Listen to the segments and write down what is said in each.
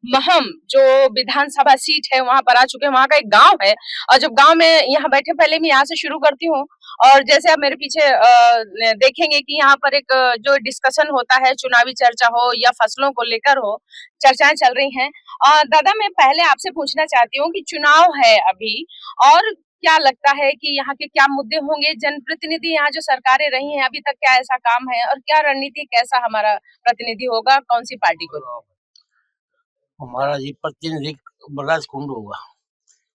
महम जो विधानसभा सीट है वहां पर आ चुके हैं। वहां का एक गांव है और जब गांव में यहाँ बैठे पहले मैं यहाँ से शुरू करती हूँ। और जैसे आप मेरे पीछे देखेंगे कि यहाँ पर एक जो डिस्कशन होता है, चुनावी चर्चा हो या फसलों को लेकर हो, चर्चाएं चल रही हैं। दादा मैं पहले आपसे पूछना चाहती हूँ कि चुनाव है अभी, और क्या लगता है कि यहाँ के क्या मुद्दे होंगे? जनप्रतिनिधि यहाँ जो सरकारें रही हैं अभी तक क्या ऐसा काम है, और क्या रणनीति, कैसा हमारा प्रतिनिधि होगा, कौन सी पार्टी को? हमारा जी प्रतिनिधि बलराज कुंडू होगा।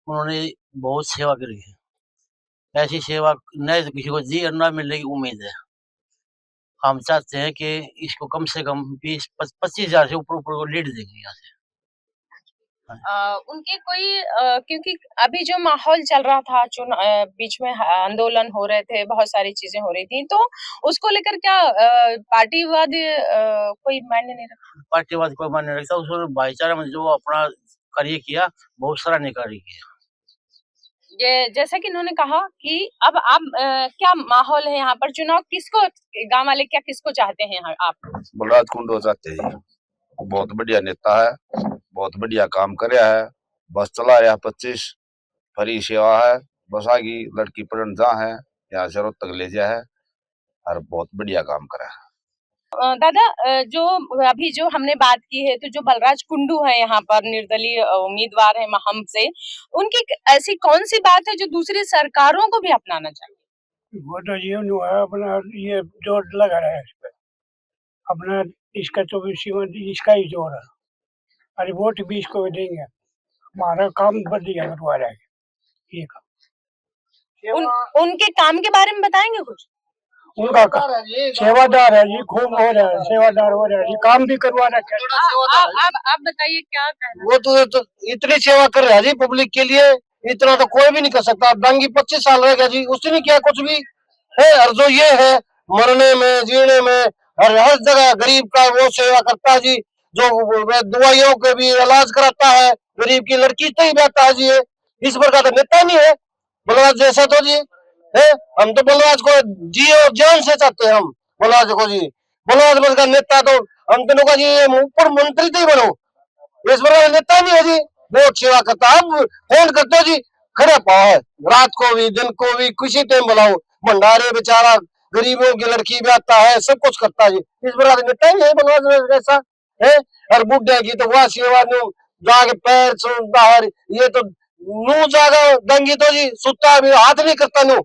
उन्होंने बहुत सेवा करी है। ऐसी सेवा न तो किसी को दी और न मिलने की उम्मीद है। हम चाहते हैं कि इसको कम से कम 20-25 हजार से ऊपर ऊपर को लीड देंगे यहाँ से। उनके कोई क्योंकि अभी जो माहौल चल रहा था, बीच में आंदोलन हो रहे थे, बहुत सारी चीजें हो रही थी, तो उसको लेकर क्या पार्टीवाद कोई मायने नहीं रखता? पार्टीवाद कोई मायने नहीं रखता। उसमें भाईचारा में जो अपना कार्य किया, बहुत सराहनीय कार्य किया। ये जैसा कि इन्होंने कहा कि अब आप क्या माहौल है यहाँ पर, चुनाव किसको, गांव वाले क्या किसको चाहते हैं आप? बलराज कुंडू चाहते हैं। बहुत बढ़िया नेता है, बहुत बढ़िया काम कर है। बस चला रहा 25 फ्री सेवा है। बस आगी लड़की पढ़न जा है, यहाँ से रोहतक ले जा है और बहुत बढ़िया काम करा है। दादा जो अभी जो हमने बात की है, तो जो बलराज कुंडू है यहाँ पर निर्दलीय उम्मीदवार है महम से, उनकी ऐसी कौन सी बात है जो दूसरी सरकारों को भी अपनाना चाहिए? वो तो ये है अपना, ये जोर लगा रहा है इस पे अपना, इसका तो इसका ही जोर है। अरे वोट भी इसको देंगे, हमारा काम बढ़िया करवा रहा है ये काम। उनके काम के बारे में बताएंगे कुछ? उनका सेवादार है जी, खूब हो रहा है, सेवादार हो रहा है जी, काम भी करवा रहा है। आप बताइए क्या कहना? वो तो इतनी सेवा कर रहा है जी पब्लिक के लिए, इतना तो कोई भी नहीं कर सकता। डांगी 25 साल रह गया जी, उसने नहीं किया कुछ भी है। और जो ये है मरने में जीने में हर जगह गरीब का वो सेवा करता है जी। जो दवाइयों के भी इलाज कराता है, गरीब की लड़की तक ही बैठता है जी। इस प्रकार का नेता नहीं है बलराज जैसा तो जी है। हम तो बलराज को जी और जान से चाहते हैं, हम बलराज को जी। बलराज बन का नेता तो हम दोनों का जी ऊपर मंत्री तो ही बनो, इस प्रकार नेता नहीं है जी। बहुत सेवा करता है। अब फोन करते हो जी, खड़े पाओ है, रात को भी दिन को भी किसी टाइम बुलाओ। भंडारे बेचारा गरीबों की लड़की भी आता है, सब कुछ करता है जी। इस प्रकार नेता ही है बलराज जैसा है। और बुढ़े की तो वह सेवा नु जाके पैर छूता है, ये तो नू जागा दंगी तो जी सुता भी हाथ नहीं करता नू।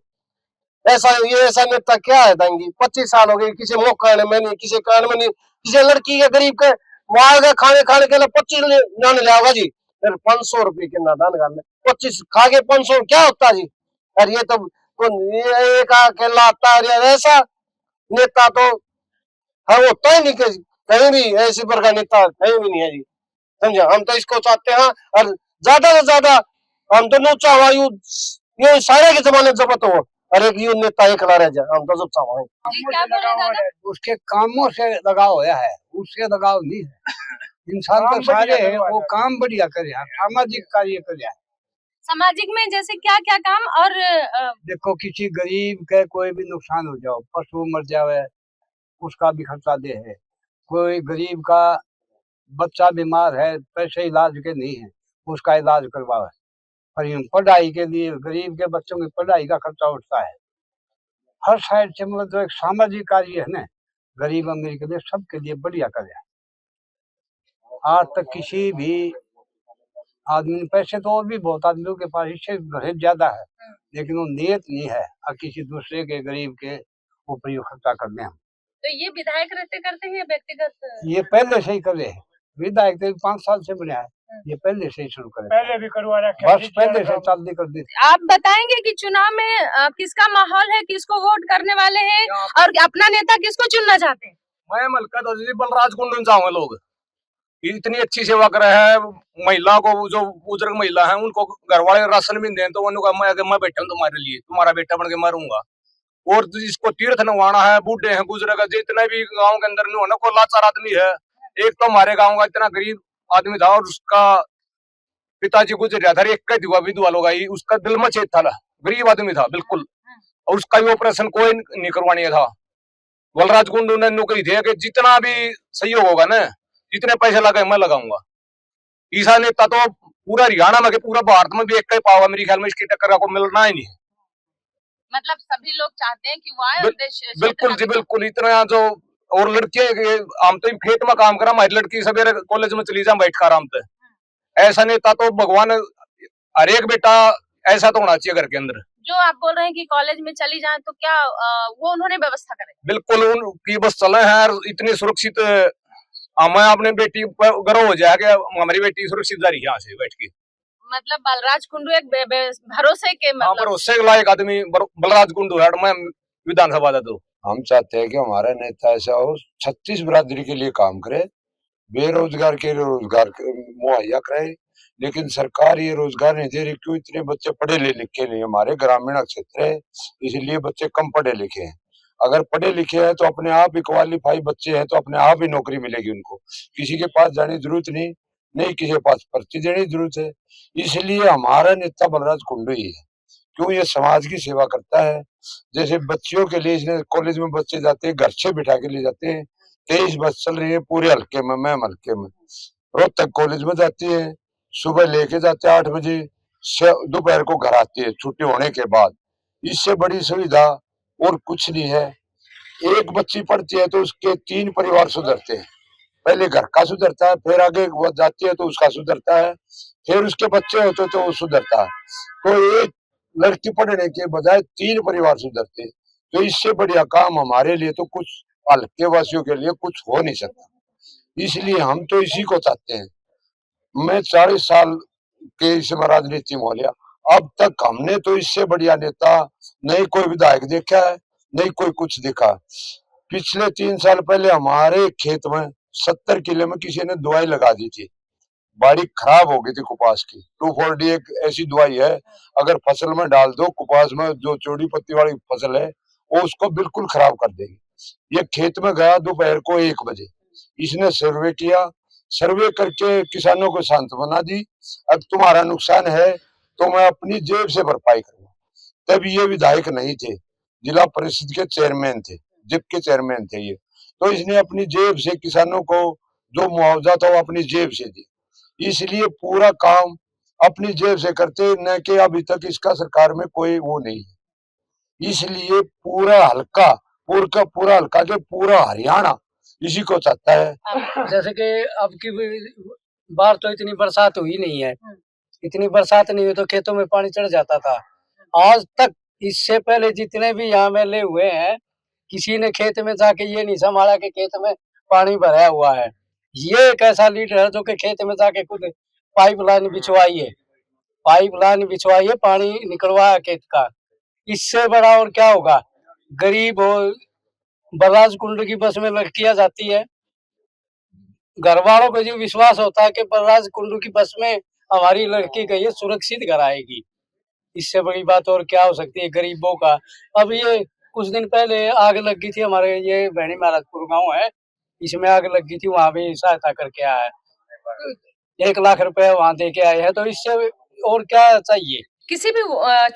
ऐसा ये ऐसा नेता क्या है दंगी? 25 साल हो गए, किसी मौका में नहीं, किसी कारण में नहीं, किसी लड़की के गरीब के वहां के खाने खाने के लिए 25 नान ले आओगा जी। फिर 500 रुपये के नादान गाल 25 खा के 500 क्या होता जी? और ये तो ये एक अकेला आता है ऐसा नेता तो हाँ होता ही नहीं कहीं भी। ऐसी प्रकार नेता कहीं भी नहीं है जी, समझे। हम तो इसको चाहते हैं और ज्यादा से ज्यादा हम तो नो चाहवा ये सारे के जमाने जबत हो और एक यू नेता एक रह जाए, हम तो सब चाहवा उसके कामों से लगाव होया है, उससे लगाव नहीं है। इंसान तो सारे है, वो काम बढ़िया करे, सामाजिक कार्य करे। सामाजिक में जैसे क्या क्या काम? और देखो किसी गरीब के कोई भी नुकसान हो जाओ, पशु मर जावे, उसका भी खर्चा दे है। कोई गरीब का बच्चा बीमार है, पैसे इलाज के नहीं है, उसका इलाज करवावे। और पढ़ाई के लिए गरीब के बच्चों की पढ़ाई का खर्चा उठता है। हर साइड से मतलब जो एक सामाजिक कार्य है ना, गरीब अमीर के लिए सबके लिए बढ़िया कार्य है। आज तक किसी भी आदमी, पैसे तो और भी बहुत आदमियों के पास इससे ज्यादा है, लेकिन वो नियत नहीं है और किसी दूसरे के गरीब के ऊपर खर्चा करने हम। तो ये विधायक रहते करते हैं व्यक्तिगत? ये पहले से ही करे है, विधायक तो 5 साल से बना है, ये पहले से ही शुरू करे, पहले भी करवा रखा, बस पहले से चालू कर दी। आप बताएंगे कि चुनाव में किसका माहौल है, किसको वोट करने वाले हैं, और अपना नेता किसको चुनना चाहते हैं? मैं मलका तो जी बलराज कुंडू चाहूंगा। लोग इतनी अच्छी सेवा कर रहे हैं, महिला को जो बुजुर्ग महिला है उनको घर वाले राशन भी दें, तो उन्होंने मैं बैठा हूँ तुम्हारे लिए, तुम्हारा बेटा बन के मरूंगा। और जिसको तीर्थ नवाना है, बूढ़े हैं, गुजरेगा, जितने भी गांव के अंदर नहीं होना कोई लाचार आदमी है। एक तो हमारे गांव का इतना गरीब आदमी था और उसका पिताजी गुजर गया था, एक का विधवा लोग आई, उसका दिल में चेत था, गरीब आदमी था बिल्कुल, और उसका भी ऑपरेशन कोई नहीं करवाने था। बलराज कुंडू ने नौकरी दी कि जितना भी सहयोग होगा ना, जितने पैसे लगे मैं लगाऊंगा। ऐसा नेता तो पूरा हरियाणा में के पूरा भारत में भी एक ही पावा, मेरे ख्याल में इसकी टक्कर को मिलना ही नहीं है। मतलब सभी लोग चाहते हैं कि वो आए और क्षेत्र बिल्कुल का जी विकास। बिल्कुल। इतना जो और लड़के हम तो खेत में काम करा, हमारी लड़की सवेरे कॉलेज में चली जाए बैठ कर आराम से। ऐसा नेता तो भगवान, हर एक बेटा ऐसा तो होना चाहिए घर के अंदर। जो आप बोल रहे हैं कि कॉलेज में चली जाए तो क्या वो उन्होंने व्यवस्था करे? बिल्कुल उनकी बस चले हैं, इतनी सुरक्षित हमें अपनी बेटी पर गर्व हो जाएगा, हमारी बेटी सुरक्षित जा रही है यहाँ से बैठ के। मतलब बलराज कुंडू एक भरोसे के हाँ, मतलब भरोसे के लायक आदमी बलराज कुंडू है। मैं विधानसभा दे दो। हम चाहते हैं कि हमारा नेता ऐसा हो 36 बिरादरी के लिए काम करे, बेरोजगार के लिए रोजगार मुहैया कराए। लेकिन सरकार ये रोजगार नहीं दे रही, क्यों? इतने बच्चे पढ़े लिखे नहीं, हमारे ग्रामीण क्षेत्र है इसलिए बच्चे कम पढ़े लिखे हैं। अगर पढ़े लिखे हैं तो अपने आप ही क्वालिफाई बच्चे हैं तो अपने आप ही नौकरी मिलेगी उनको, किसी के पास जाने की जरूरत नहीं, नहीं किसी के पास पर्ची देने की जरूरत है। इसलिए हमारा नेता बलराज कुंडू ही है, क्यों? ये समाज की सेवा करता है। जैसे बच्चियों के लिए इसने कॉलेज में बच्चे जाते हैं, घर से बिठा के ले जाते हैं। 23 बस चल रही है पूरे हल्के में, मैम हल्के में रोहतक कॉलेज में जाती है, सुबह लेके जाते हैं 8 बजे, दोपहर को घर आती है छुट्टी होने के बाद। इससे बड़ी सुविधा और कुछ नहीं है। एक बच्ची पढ़ती है तो उसके 3 परिवार सुधरते हैं। पहले घर का सुधरता है, फिर आगे वो जाती है तो उसका सुधरता है, फिर उसके बच्चे होते तो वो सुधरता है। तो एक लड़की पढ़ने के बजाय 3 परिवार सुधरते। तो इससे बढ़िया काम हमारे लिए तो कुछ हल्के वासियों के लिए कुछ हो नहीं सकता। इसलिए हम तो इसी को चाहते हैं। मैं 40 साल के इसमें राजनीति में हो लिया, अब तक हमने तो इससे बढ़िया नेता नहीं कोई विधायक देखा है, नहीं कोई कुछ देखा। पिछले 3 साल पहले हमारे खेत में 70 किलो में किसी ने दवाई लगा दी थी, बाड़ी खराब हो गई थी कपास की। 2,4-D एक ऐसी दवाई है, अगर फसल में डाल दो, कपास में जो चौड़ी पत्ती वाली फसल है वो उसको बिल्कुल खराब कर देगी। ये खेत में गया दोपहर को 1 बजे, इसने सर्वे किया, सर्वे करके किसानों को सांत्वना दी, अब तुम्हारा नुकसान है तो मैं अपनी जेब से भरपाई करूंगा। तब ये विधायक नहीं थे, जिला परिषद के चेयरमैन थे, जिप के चेयरमैन थे ये। तो इसने अपनी जेब से किसानों को जो मुआवजा था वो अपनी जेब से दिया। इसलिए पूरा काम अपनी जेब से करते, न कि अभी तक इसका सरकार में कोई वो नहीं है। इसलिए पूरा हल्का, पूरा हल्का के पूरा हरियाणा इसी को चाहता है। जैसे कि अब की बार तो इतनी बरसात हुई नहीं है, इतनी बरसात नहीं हुई तो खेतों में पानी चढ़ जाता था। आज तक इससे पहले जितने भी यहाँ मेले हुए हैं, किसी ने खेत में जाके ये नहीं संभाला कि खेत में पानी भरा हुआ है। ये एक ऐसा लीडर है जो कि खेत में जाके खुद पाइपलाइन बिछवाइए, पानी निकलवाया खेत का। इससे बड़ा और क्या होगा? गरीब हो, बलराज कुंड की बस में लड़कियां जाती है, घर वालों को जो विश्वास होता है कि बलराज कुंडू की बस में हमारी लड़की गई है, सुरक्षित घर आएगी। इससे बड़ी बात और क्या हो सकती है गरीबों का? अब ये कुछ दिन पहले आग लग गई थी, हमारे ये भैणी महाराजपुर गांव है, इसमें आग लग गई थी, वहां भी सहायता करके आया है। 1 लाख रुपए वहां दे के आए हैं। तो इससे और क्या चाहिए? किसी भी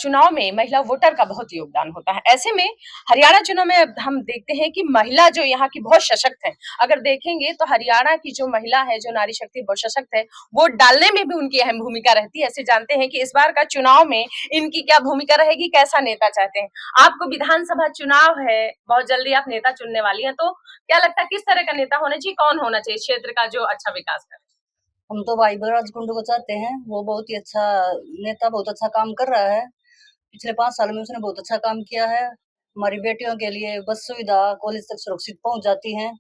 चुनाव में महिला वोटर का बहुत योगदान होता है। ऐसे में हरियाणा चुनाव में अब हम देखते हैं कि महिला जो यहाँ की बहुत सशक्त है। अगर देखेंगे तो हरियाणा की जो महिला है, जो नारी शक्ति बहुत सशक्त है, वोट डालने में भी उनकी अहम भूमिका रहती है। ऐसे जानते हैं कि इस बार का चुनाव में इनकी क्या भूमिका रहेगी, कैसा नेता चाहते हैं। आपको विधानसभा चुनाव है, बहुत जल्दी आप नेता चुनने वाली है, तो क्या लगता है किस तरह का नेता होना चाहिए, कौन होना चाहिए क्षेत्र का जो अच्छा विकास करे? हम तो भाई बलराज कुंडू को चाहते हैं। वो बहुत ही अच्छा नेता, बहुत अच्छा काम कर रहा है। पिछले 5 साल में उसने बहुत अच्छा काम किया है। हमारी बेटियों के लिए बस सुविधा, कॉलेज तक सुरक्षित पहुंच जाती हैं।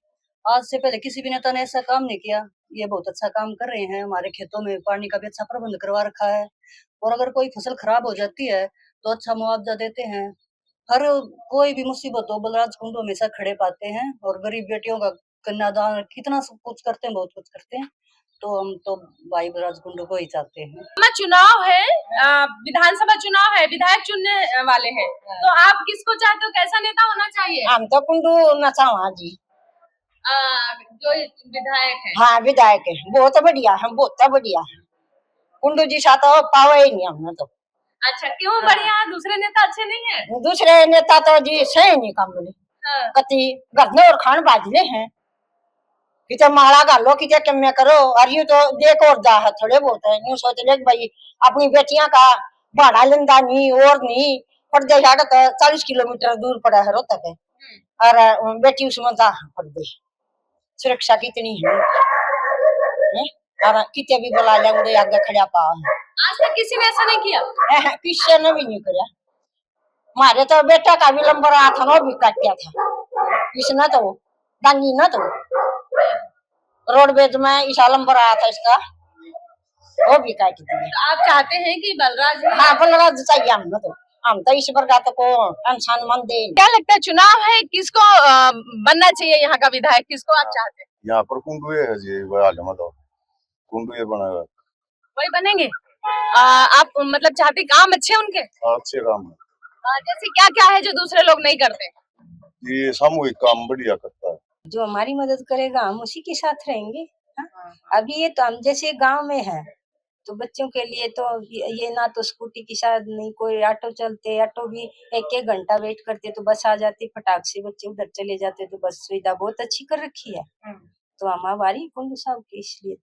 आज से पहले किसी भी नेता ने ऐसा काम नहीं किया। ये बहुत अच्छा काम कर रहे हैं। हमारे खेतों में पानी का भी अच्छा प्रबंध करवा रखा है, और अगर कोई फसल खराब हो जाती है तो अच्छा मुआवजा देते हैं। हर कोई भी मुसीबत हो, बलराज कुंडू हमेशा खड़े पाते हैं, और गरीब बेटियों का कन्यादान कितना सब कुछ करते हैं, बहुत कुछ करते हैं। तो हम तो भाई बलराज कुंडू को ही चाहते हैं। चुनाव है, विधानसभा चुनाव है, विधायक चुनने वाले हैं, तो आप किसको चाहते हो, कैसा नेता होना चाहिए? हम तो कुंडू नचावा जी। जो विधायक है। हाँ, विधायक है, बहुत बढ़िया है, बहुत बढ़िया है। कुंडू जी साथ पावा ही नहीं हमने तो। अच्छा, क्यों बढ़िया? दूसरे नेता अच्छे नहीं है? दूसरे नेता तो जी सही नहीं काम बोले, कति घर और खान बाजले हैं। किचे माला गालो किचे कम्मे करो और यूं तो देख और जा है थोड़े बहुत है यूं सोच ले कि भाई अपनी बेटियां का भाड़ा लेंदा नहीं और नहीं पड़ जाए तो 40 किलोमीटर दूर पड़ा है रोहतक है और बेटी उसमें जा पड़ गई सुरक्षा कितनी है और किते भी बुला ले उड़े आगे खड़ा पा आज तक किसी ने ऐसा नहीं किया। किसी ने भी नहीं किया मारे तो बेटा का भी नंबर आया था वो भी काट दिया था इसने तो डांगी ना तो रोडवेज में ईसा नंबर आया था इसका वो भी काट दिया। तो आप चाहते हैं कि बलराज हाँ बलराज चाहिए हम तो इस पर का तो को इंसान मन दे। क्या लगता है चुनाव है किसको बनना चाहिए यहाँ का विधायक किसको आप चाहते हैं। यहाँ पर कुंडुए है जी हाल में तो कुंडुए बना हुआ वही बनेंगे। आप मतलब चाहते काम अच्छे उनके अच्छे काम है जैसे क्या क्या है जो दूसरे लोग नहीं करते। ये सामूहिक काम बढ़िया करता है जो हमारी मदद करेगा हम उसी के साथ रहेंगे। हाँ? अभी ये तो हम जैसे गांव में है तो बच्चों के लिए तो ये ना तो स्कूटी की साथ नहीं कोई ऑटो चलते ऑटो भी एक घंटा वेट करते तो बस आ जाती फटाक से बच्चे उधर चले जाते तो बस सुविधा बहुत अच्छी कर रखी है। तो हमारी कुंडू साहब की इसलिए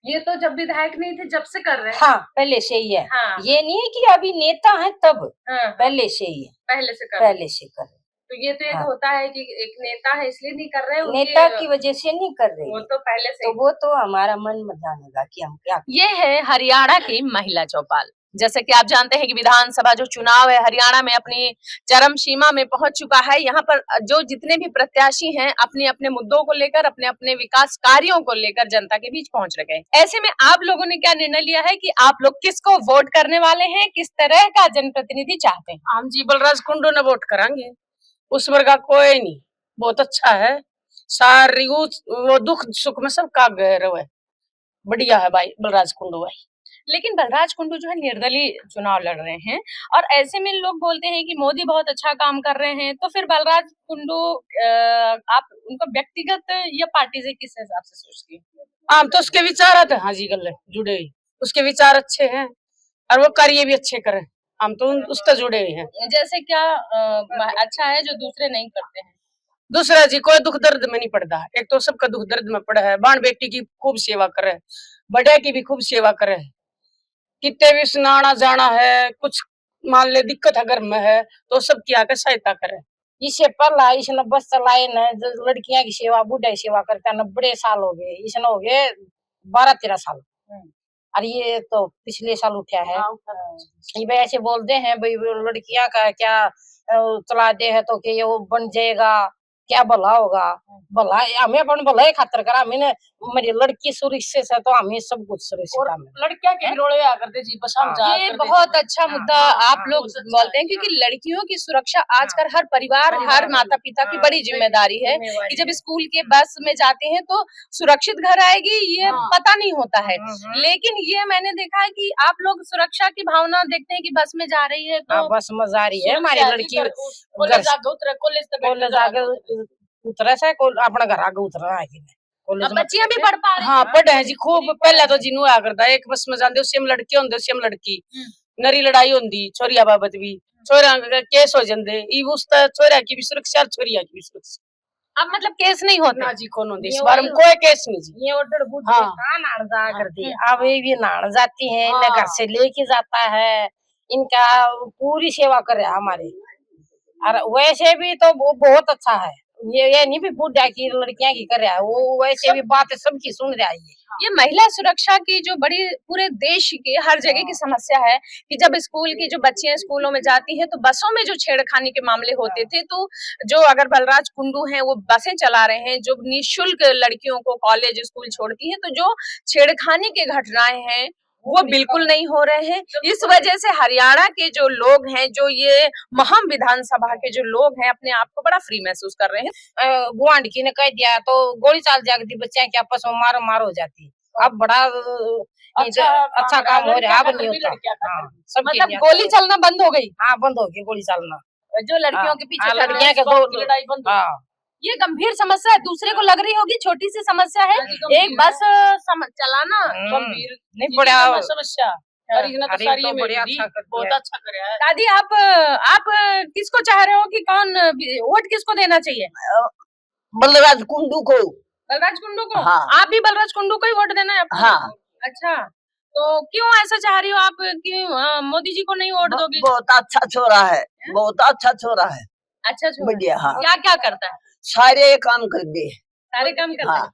ये तो जब विधायक नहीं थे जब से कर रहे हैं। हाँ पहले से ही है। हाँ। ये नहीं है कि अभी नेता है तब पहले से ही है पहले से कर तो ये तो एक होता है कि एक नेता है इसलिए नहीं कर रहे नेता की वजह से नहीं कर रहे वो तो पहले से तो वो तो हमारा मन में जानेगा कि हम क्या। ये है हरियाणा की महिला चौपाल। जैसे कि आप जानते हैं कि विधानसभा जो चुनाव है हरियाणा में अपनी चरम सीमा में पहुंच चुका है। यहाँ पर जो जितने भी प्रत्याशी हैं अपने अपने मुद्दों को लेकर अपने अपने विकास कार्यों को लेकर जनता के बीच पहुंच रहे हैं। ऐसे में आप लोगों ने क्या निर्णय लिया है कि आप लोग किसको वोट करने वाले हैं किस तरह का जनप्रतिनिधि चाहते हैं। हम जी बलराज कुंडू ने वोट करांगे उस वर्ग का कोई नहीं बहुत अच्छा है सारी वो दुख सुख में सबका गहरा है बढ़िया है भाई बलराज कुंडू भाई। लेकिन बलराज कुंडू जो है निर्दलीय चुनाव लड़ रहे हैं और ऐसे में लोग बोलते हैं कि मोदी बहुत अच्छा काम कर रहे हैं तो फिर बलराज कुंडू आप उनको व्यक्तिगत या पार्टी से किस हिसाब से सोचती हैं। हम तो उसके विचार आते हाँ जी गल जुड़े हुए उसके विचार अच्छे हैं और वो कार्य भी अच्छे करे हम तो उससे जुड़े हुए हैं। जैसे क्या अच्छा है जो दूसरे नहीं करते हैं। दूसरा जी कोई दुख दर्द में नहीं पड़ता एक तो सबका दुख दर्द में पड़ा है बाण बेटी की खूब सेवा करे बड़े की भी खूब सेवा करे कितने भी सुनाना जाना है कुछ मान ले दिक्कत अगर में है तो सबकी आकर सहायता करे। इससे पहला इसने बस चलाए न लड़कियां की सेवा बूढ़ा की सेवा करता 90 साल हो गए इसने हो गए 12-13 साल और ये तो पिछले साल उठा है। ये ऐसे बोलते हैं भाई लड़कियां का क्या चला दे है तो कि वो बन जाएगा क्या भला होगा भला हमें अपन भला ही खातर करा मैंने मेरी लड़की सुरक्षित है तो हमें सब कुछ सुरक्षित है। लड़कियां के रोले करते जी पसंद ये बहुत अच्छा मुद्दा आप लोग बोलते हैं क्योंकि लड़कियों की सुरक्षा आजकल हर परिवार हर माता पिता की बड़ी जिम्मेदारी है कि जब स्कूल के बस में जाते हैं तो सुरक्षित घर आएगी ये पता नहीं होता है। लेकिन ये मैंने देखा है कि आप लोग सुरक्षा की भावना देखते हैं कि बस में जा रही है तो बस में जा रही है हमारी लड़की कॉलेज आगे उतरा से अपना घर आगे उतरा है बच्चियां भी पढ़ पा रही हाँ पढ़े हैं जी खूब पहले तो जिन्हों आया करता एक बस में जाते उससे लड़के होंगे उससे लड़की नरी लड़ाई होंगी छोरिया बाबत भी छोरा केस हो जाते उस छोरा की भी सुरक्षा छोरिया की भी सुरक्षा। अब मतलब केस नहीं होता ना जी कौन होते इस बार में कोई केस नहीं जी ये ऑर्डर जा करती अब ये भी नहाने जाती है इन्हें घर से लेके जाता है इनका पूरी सेवा कर रहा है हमारे और वैसे भी तो वो बहुत अच्छा है ये नहीं भी बूढ़ा की लड़कियां की कर रहा है वो वैसे भी बात सबकी सुन रहा है। ये महिला सुरक्षा की जो बड़ी पूरे देश की हर जगह की समस्या है कि जब स्कूल की जो बच्चियां स्कूलों में जाती हैं तो बसों में जो छेड़खानी के मामले होते थे तो जो अगर बलराज कुंडू हैं वो बसें चला रहे हैं जो निःशुल्क लड़कियों को कॉलेज स्कूल छोड़ती हैं तो जो छेड़खानी के घटनाएं हैं वो बिल्कुल नहीं हो रहे हैं। इस वजह से हरियाणा के जो लोग हैं जो ये महम विधानसभा के जो लोग हैं अपने आप को बड़ा फ्री महसूस कर रहे हैं। गुआंढ की ने कह दिया तो गोली चाल जाती बच्चियां की आपस में मार हो जाती अब बड़ा अच्छा काम हो रहा है अब नहीं होता मतलब गोली चलना बंद हो गई। हाँ बंद हो गई गोली चलना जो लड़कियों के पीछे लड़कियां के लड़ाई बंद ये गंभीर समस्या है दूसरे को लग रही होगी छोटी सी समस्या है एक बस चलाना गंभीर नहीं बड़ा समस्या बहुत अच्छा करे है। दादी आप किसको चाह रहे हो कि कौन वोट किसको देना चाहिए। बलराज कुंडू को बलराज कुंडू को? हाँ। आप भी बलराज कुंडू को ही वोट देना है आपको? हाँ। अच्छा, तो क्यों ऐसा चाह रही हो आप कि मोदी जी को नहीं वोट दोगी? बहुत अच्छा छोरा है, बहुत अच्छा छोरा है। अच्छा छोरा। बढ़िया। हाँ, क्या क्या करता है? सारे काम कर दे। सारे काम करता हाँ, है?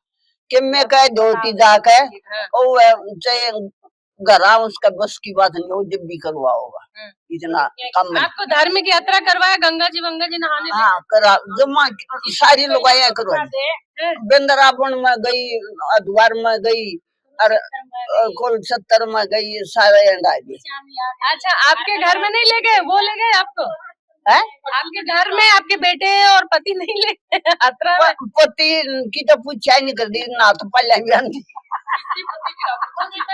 कि मैं कह ड्यूटी जाके हाँ। ओ चाहे घरा उसका बस की बात नहीं, वो जब भी करवाओगा इतना काम। आपको धार्मिक यात्रा करवाया गंगा जी नहाने? हाँ, करा जमा सारी लुगाइया करवा वृंदावन में गई, हरिद्वार में गई और कुलछत्तर में गई, सारे अंडा दी। अच्छा, आपके घर में नहीं ले गए, वो ले गए आपको? है आपके घर में आपके बेटे और पति नहीं ले गए यात्रा में? पति की तो पूछा ही नहीं कर दी ना, तो पहले भी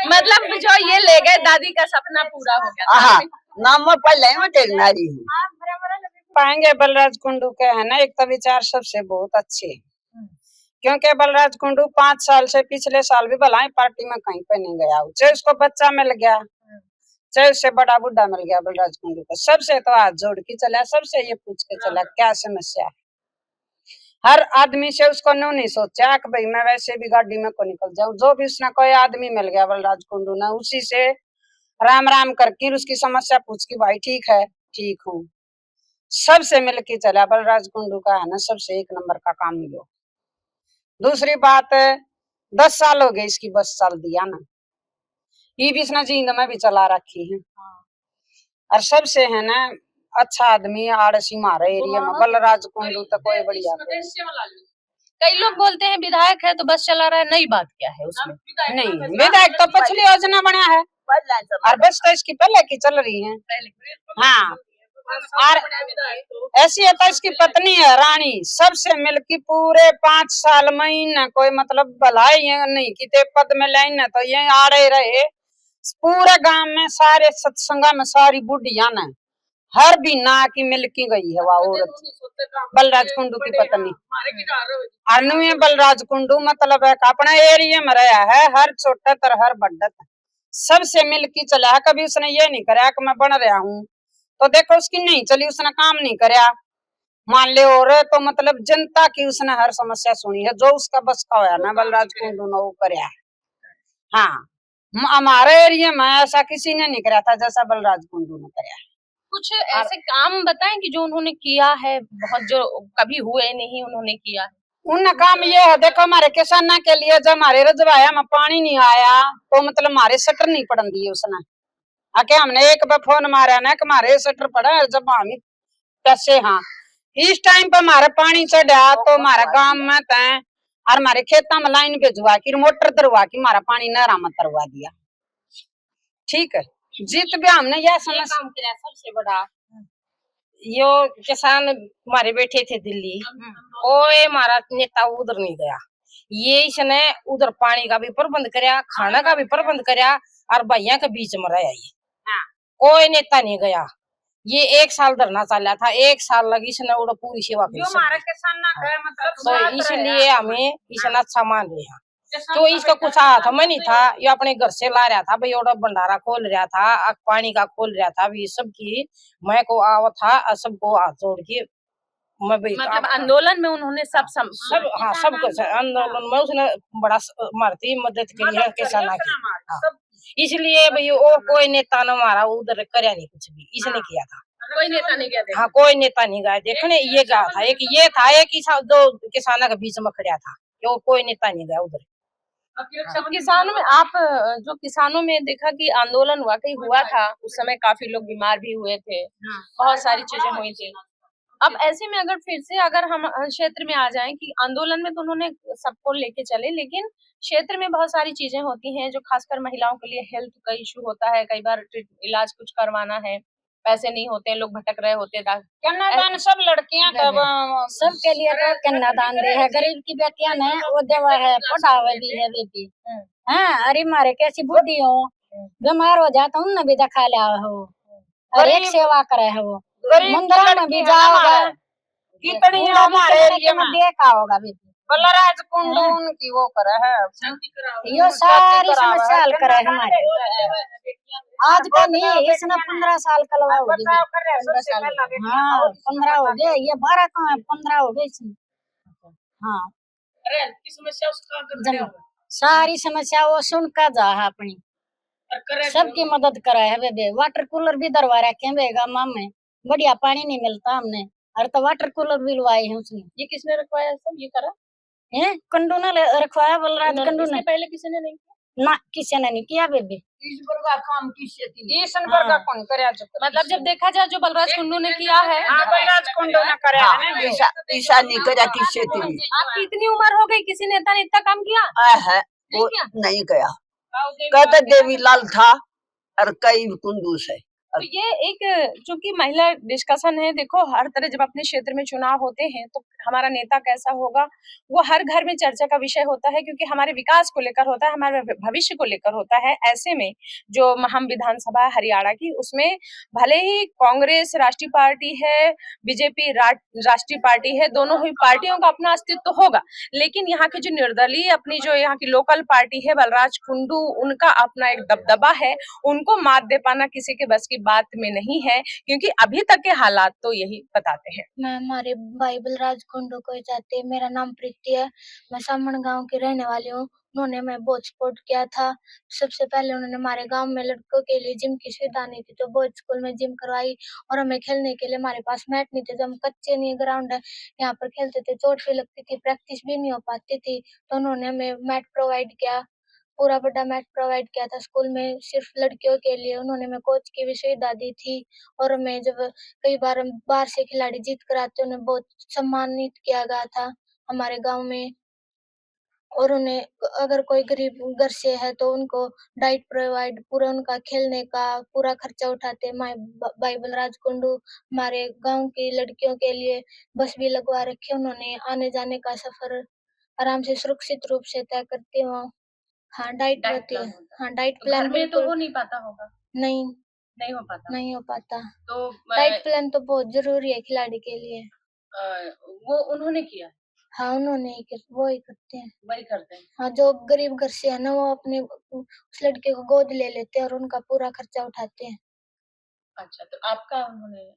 मतलब जो ये ले गए दादी का सपना पूरा हो गया। हाँ, नाम में पहले में तेरी नारी हूँ। पाएंगे बलराज कुंडू के है ना, एक तो विचार सबसे बहुत अच्छे, क्योंकि बलराज कुंडू 5 साल से पिछले साल भी भलाई पार्टी में कहीं पे नहीं गया, चाहे उसको बच्चा मिल गया, चाहे उससे बड़ा बुढ़ा मिल गया, बलराज कुंडू को सबसे तो हाथ जोड़ के चला, सबसे ये पूछ के चला क्या समस्या है। हर आदमी से उसको नो नहीं सोचा कि भाई मैं वैसे भी गाड़ी में को निकल जाऊं, जो भी उसने कोई आदमी मिल गया बलराज कुंडू ने, उसी से राम राम करके उसकी समस्या पूछ की, भाई ठीक है, ठीक हूँ, सबसे मिल के चला। बलराज कुंडू का है ना सबसे 1 नंबर का काम मिलो। दूसरी बात, 10 साल हो गए इसकी बस चल दिया ना, ये भी इसने जींद में भी चला रखी है। और सबसे है ना अच्छा आदमी आड़सी मारे एरिया में बलराज कुंडू तो कोई बढ़िया। कई लोग बोलते हैं विधायक है तो बस चला रहा है, नई बात क्या है उसमें? नहीं, विधायक तो पिछली योजना बना है और बस तो इसकी पहले की चल रही है। हाँ, और ऐसी है तो इसकी पत्नी है रानी, सबसे मिलके पूरे 5 साल में ही न कोई मतलब भलाई नहीं की पद में लाइन, तो ये आड़े रहे पूरे गांव में, सारे सत्संगा में सारी बुढ़िया न हर भी ना की मिलकी गई है वह औरत बलराज कुंडू की पत्नी। अनुए बलराज कुंडू मतलब है अपना एरिया में रहा है, हर छोटा तर हर बड्डा सबसे मिलके चला है। कभी उसने ये नहीं कराया कि मैं बन रहा हूँ तो देखो उसकी नहीं चली, उसने काम नहीं कराया मान ले, और तो मतलब जनता की उसने हर समस्या सुनी है, जो उसका बस का होया ना बलराज कुंडू ने वो कराया है। हाँ, हमारे एरिया में ऐसा किसी ने नहीं कराया था जैसा बलराज कुंडू ने कराया है। कुछ ऐसे काम बताएं कि जो उन्होंने किया है, बहुत जो कभी हुए नहीं उन्होंने किया है। उन काम ये है, देखो हमारे किसाना के लिए जब हमारे रजवाया में पानी नहीं आया तो मतलब हमारे शटर नहीं पड़न दिए उसने, आके हमने एक बार फोन मारा ना कि हमारे शटर पड़ा, जब हम पैसे हाँ इस टाइम पे हमारा पानी चढ़ा तो हमारा गांव में तय और हमारे खेता में लाइन भिजवा की मोटर दरवा की हमारा पानी नहरा में तरवा दिया। ठीक है, जीत भी हमने यह समस्या सबसे बड़ा यो किसान हमारे बैठे थे दिल्ली, कोई हमारा नेता उधर नहीं गया, ये इसने उधर पानी का भी प्रबंध कराया, खाना का भी प्रबंध कराया और भैया के बीच में रहा ये। कोई नेता नहीं गया, ये 1 साल धरना चला था, 1 साल लगी इसने उधर पूरी सेवा की, तो इसलिए हमें इसने अच्छा मान लिया। तो इसका कुछ हाथ में नहीं था, ये अपने घर से ला रहा था भाई, और भंडारा खोल रहा था, पानी का खोल रहा था, ये सब की मैं को आवा था, सबको हाथ जोड़ के मैं मतलब आंदोलन में उन्होंने सब हाँ सब कुछ आंदोलन में उसने बड़ा मारती मदद के लिए किसाना की, इसलिए भाई वो कोई नेता ने हमारा उधर करया नहीं, कुछ भी इसने किया था, कोई नेता नहीं गया। हाँ, कोई नेता नहीं गया देखने, ये गया था एक ये था एक दो किसाना के बीच में खड़ा था, कोई नेता नहीं गया उधर। किसानों में आप जो किसानों में देखा कि आंदोलन वाकई हुआ था, उस समय काफी लोग बीमार भी हुए थे, बहुत सारी चीजें हुई थी। अब ऐसे में अगर फिर से अगर हम क्षेत्र में आ जाएं कि आंदोलन में तो उन्होंने सबको लेके चले, लेकिन क्षेत्र में बहुत सारी चीजें होती हैं जो खासकर महिलाओं के लिए हेल्थ का इशू होता है, कई बार इलाज कुछ करवाना है, पैसे नहीं होते हैं, लोग भटक रहे होते हैं। कन्यादान सब लड़कियां सबके लिए तो कन्यादान दे है, गरीब की बेटियां ने वो देवा है, पढ़ावे भी है बेटी। हाँ, अरे मारे कैसी बुढ़ी हो, बीमार हो जाता हूँ ना भी दिखा लिया हो, और एक सेवा करे है वो, मंदिर में भी जाओगे कितनी हमारे एरिया में देखा होगा बेटी। बलराज कुंडू उनकी वो करे है, ये सारी समस्या हल करे हमारे, आज का नहीं, इसने 15 साल का लगा होगी। हाँ 15 हो गए, ये 12 कहाँ है, 15 हो गए इसमें। हाँ अरे की समस्या उसका जम सारी समस्या वो सुन का जा है अपनी सबकी मदद करा है बे वाटर कूलर भी दरवा रखे हैं बेगा माम में बढ़िया पानी नहीं मिलता हमने और तो वाटर कूलर भी लवाए हैं उसने। ये किसने रखवाया सब ये करा हैं कंडू ने रखवाया बलराज कंडू ने पहले किसी ने नहीं किया ना किसी ने नहीं किया बेबे इस पर का काम किससे थी इस पर का कौन करे मतलब जब देखा जाए जो बलराज कुंडू ने किया है बलराज कुंडू ने करे है ईशा नहीं करा किससे थी आपकी इतनी उम्र हो गई किसी नेता ने इतना काम किया है वो नहीं गया कहते देवीलाल था और कई कुंदूस है। तो ये एक चूंकि महिला डिस्कशन है देखो हर तरह जब अपने क्षेत्र में चुनाव होते हैं तो हमारा नेता कैसा होगा वो हर घर में चर्चा का विषय होता है क्योंकि हमारे विकास को लेकर होता है हमारे भविष्य को लेकर होता है। ऐसे में जो हम विधानसभा हरियाणा की उसमें भले ही कांग्रेस राष्ट्रीय पार्टी है बीजेपी राष्ट्रीय पार्टी है दोनों ही पार्टियों का अपना अस्तित्व होगा लेकिन यहाँ की जो निर्दलीय अपनी जो यहाँ की लोकल पार्टी है बलराज कुंडू उनका अपना एक दबदबा है उनको मात दे पाना किसी के बस की बात में नहीं है क्योंकि अभी तक के हालात तो यही बताते हैं। मैं हमारे भाई बलराज कुंडू को चाहते हैं। मेरा नाम प्रीति है मैं सामण गांव की रहने वाली हूँ। उन्होंने मैं बहुत सपोर्ट किया था। सबसे पहले उन्होंने हमारे गांव में लड़कों के लिए जिम की सुविधा नहीं थी तो बहुत स्कूल में जिम करवाई और हमें खेलने के लिए हमारे पास मैट नहीं थे तो हम कच्चे नहीं ग्राउंड है यहाँ पर खेलते थे चोट भी लगती थी प्रैक्टिस भी नहीं हो पाती थी तो उन्होंने हमें मैट प्रोवाइड किया पूरा बड़ा मैट प्रोवाइड किया था स्कूल में सिर्फ लड़कियों के लिए। उन्होंने मैं कोच की भी सुविधा दी थी और मैं जब कई बार हम बाहर से खिलाड़ी जीत कर आते उन्हें बहुत सम्मानित किया गया था हमारे गांव में। और उन्हें अगर कोई गरीब घर से है तो उनको डाइट प्रोवाइड पूरा उनका खेलने का पूरा खर्चा उठाते भाई बलराज कुंडू। हमारे गांव की लड़कियों के लिए बस भी लगवा रखे उन्होंने आने जाने का सफर आराम से सुरक्षित रूप से तय करते हो। हाँ डाइट रहती है। हाँ डाइट प्लान में तो हो नहीं पाता होगा नहीं नहीं हो पाता तो डाइट प्लान तो बहुत जरूरी है खिलाड़ी के लिए। वो उन्होंने किया हाँ उन्होंने वो ही करते हैं वही करते हैं। हाँ जो गरीब घर से है ना वो अपने उस लड़के को गोद ले लेते हैं और उनका पूरा खर्चा उठाते हैं। अच्छा तो आपका उन्होंने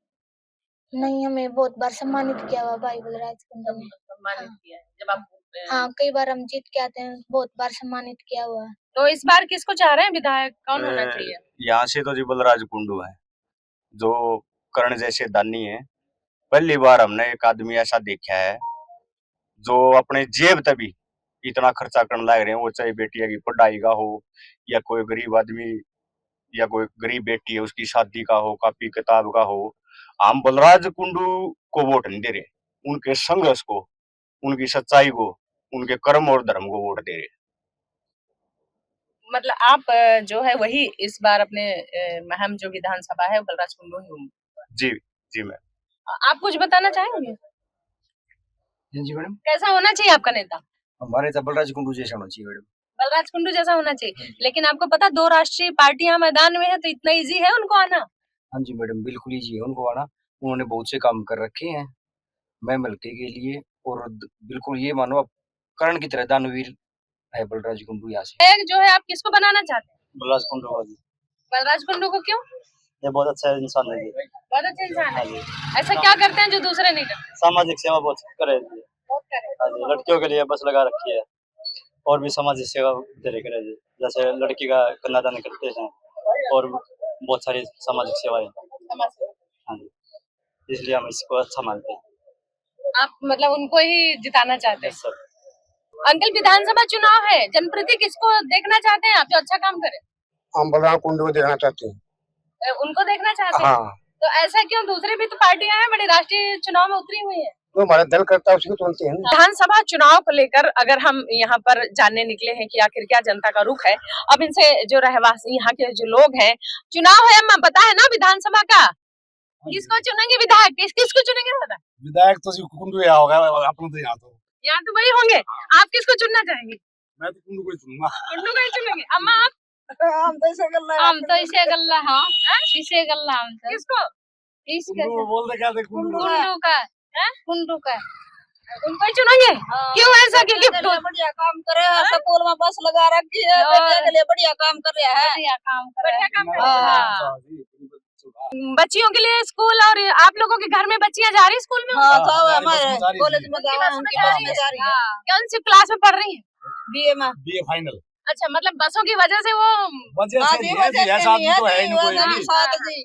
नहीं हमें बहुत बार सम्मानित किया हुआ भाई बलराज कुंडू ने सम्मानित किया है जब आप हाँ कई बार हम जीत के आते हैं बहुत बार सम्मानित किया हुआ है। तो इस बार किसको चाह रहे हैं विधायक कौन होना चाहिए? यहाँ से तो जी बलराज कुंडू है जो कर्ण जैसे दानी है। पहली बार हमने एक आदमी ऐसा देखा है जो अपने जेब तभी इतना खर्चा करने लग रहे हैं वो चाहे बेटिया की पढ़ाई का हो या कोई गरीब आदमी या कोई गरीब बेटी है उसकी शादी का हो कॉपी किताब का हो। हम बलराज कुंडू को वोट नहीं दे रहे उनके संघर्ष को उनकी सच्चाई को उनके कर्म और धर्म को वोट दे रहे। मतलब आप जो है वही इस बार अपने महम जो विधानसभा है बलराज कुंडू ही होंगे। जी मैं आप कुछ बताना चाहेंगे? जी मैडम कैसा होना चाहिए आपका नेता? हमारे तो बलराज कुंडू जैसा होना चाहिए मैडम। बलराज कुंडू जैसा होना चाहिए लेकिन आपको पता दो राष्ट्रीय पार्टियां मैदान में है तो इतना इजी है उनको आना? हाँ जी मैडम बिल्कुल इजी है उनको आना। उन्होंने बहुत से काम कर रखे हैं मैं मिलके के लिए और बिल्कुल ये मानो अब कर्ण की तरह दानवीर है बलराज कुंडू। यहाँ से जो है आप किसको बनाना चाहते हैं? बलराज कुंडू को। बलराज कुंडू को क्यों? ये बहुत अच्छा इंसान है बहुत अच्छा इंसान है। ऐसा क्या करते हैं जो दूसरे नहीं करते? सामाजिक सेवा बहुत करे लड़कियों के लिए बस लगा रखी है और भी सामाजिक सेवा करे जैसे लड़की का कन्यादान करते हैं और बहुत सारी सामाजिक सेवाएं। हाँ जी इसलिए हम इसको अच्छा मानते हैं। आप मतलब उनको ही जिताना चाहते हैं? अंकल विधानसभा चुनाव है जनप्रति किसको देखना चाहते हैं आप जो अच्छा काम करे? हम बलराज कुंडू को देखना चाहते हैं। उनको देखना चाहते हैं? हाँ। तो ऐसा क्यों? दूसरी भी तो पार्टियां हैं बड़ी राष्ट्रीय चुनाव में उतरी हुई है तो हमारा दल करता है उसी को चुनते हैं। विधानसभा चुनाव को लेकर अगर हम यहाँ पर जानने निकले हैं कि आखिर क्या जनता का रुख है अब इनसे जो रहवासी यहाँ के जो लोग हैं चुनाव है हमें पता है ना विधानसभा का किसको चुनेंगे विधायक किसको चुनेंगे? विधायक तो कुंडू होगा अपना तो यहाँ तो वही होंगे। आप किसको चुनना चाहेंगे? मैं तो कुंडू को चुनूंगा। कुंडू को ही चुनेंगे। अम्मा आप? हम तो इसे गल्ला हाँ इसे गल्ला हम तो किसको? इसके बोल दे क्या कुंडू का उनको ही चुनेंगे? क्यों ऐसा? क्योंकि बढ़िया काम करे स्कूल में बस लगा रखी है बच्चे के लिए बढ़िया काम कर रहा है। बढ़िया काम कर रहा है। बच्चियों के लिए स्कूल, और आप लोगों के घर में बच्चियां जा रही स्कूल में? हाँ, तो हमारी हमारे बस में जा रही कॉलेज थी। में उनकी जावा बस में उनकी जा बस रही में है? जा रही है कौन सी क्लास में पढ़ रही है? बीए में। बीए फाइनल अच्छा, मतलब बसों की वजह से वो वजह हाँ से जी, नहीं है जी, वजह से ऐसा नहीं आदमी है तो है ही जी, नहीं कोई वजह भी के साथ जी।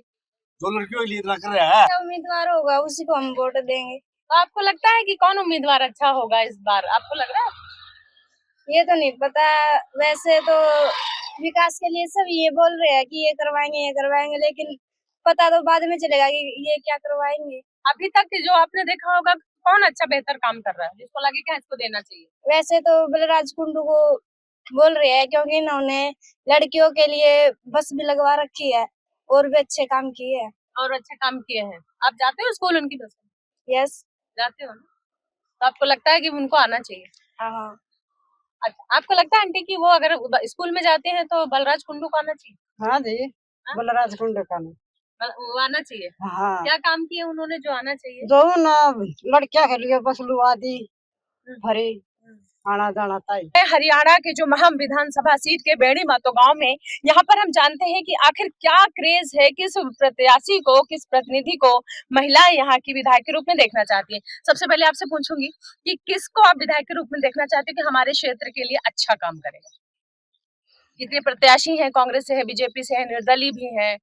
जो लड़कियों के लिए इतना कर रहा है। उम्मीदवार होगा उसी को हम वोट देंगे। तो आपको लगता है कि कौन उम्मीदवार अच्छा होगा इस बार, आपको लग रहा है? ये तो नहीं पता, वैसे तो विकास के लिए सब ये बोल रहे हैं कि ये करवाएंगे, लेकिन पता तो बाद में चलेगा कि ये क्या करवाएंगे। अभी तक जो आपने देखा होगा, कौन अच्छा बेहतर काम कर रहा है जिसको लगे कि हाँ, इसको देना चाहिए? वैसे तो बलराज कुंडू को बोल रहे हैं, क्योंकि इन्होंने लड़कियों के लिए बस भी लगवा रखी है और भी अच्छे काम किए हैं। और अच्छे काम किए हैं। आप जाते हो स्कूल उनकी बस में? यस। जाते हो ना? तो आपको लगता है कि उनको आना चाहिए? हाँ। अच्छा, आपको लगता है आंटी कि वो अगर स्कूल में जाते हैं तो बलराज कुंडू को आना चाहिए? हाँ जी, हाँ? बलराज कुंड का नहीं। वो आना चाहिए। हाँ, क्या काम किए उन्होंने जो आना चाहिए? जो ना लड़कियां के लिए बस लुआ दी भरी हम्म। आना जाना तय। हरियाणा के जो महम विधानसभा सीट के बेड़ी मातो गांव में, यहाँ पर हम जानते हैं कि आखिर क्या क्रेज है, किस प्रत्याशी को, किस प्रतिनिधि को महिलाएं यहाँ की विधायक के रूप में देखना चाहती हैं। सबसे पहले आपसे पूछूंगी कि किसको आप विधायक के रूप में देखना चाहते हो कि हमारे क्षेत्र के लिए अच्छा काम करेगा? इतने प्रत्याशी हैं, कांग्रेस से है, बीजेपी से है, निर्दलीय भी हैं,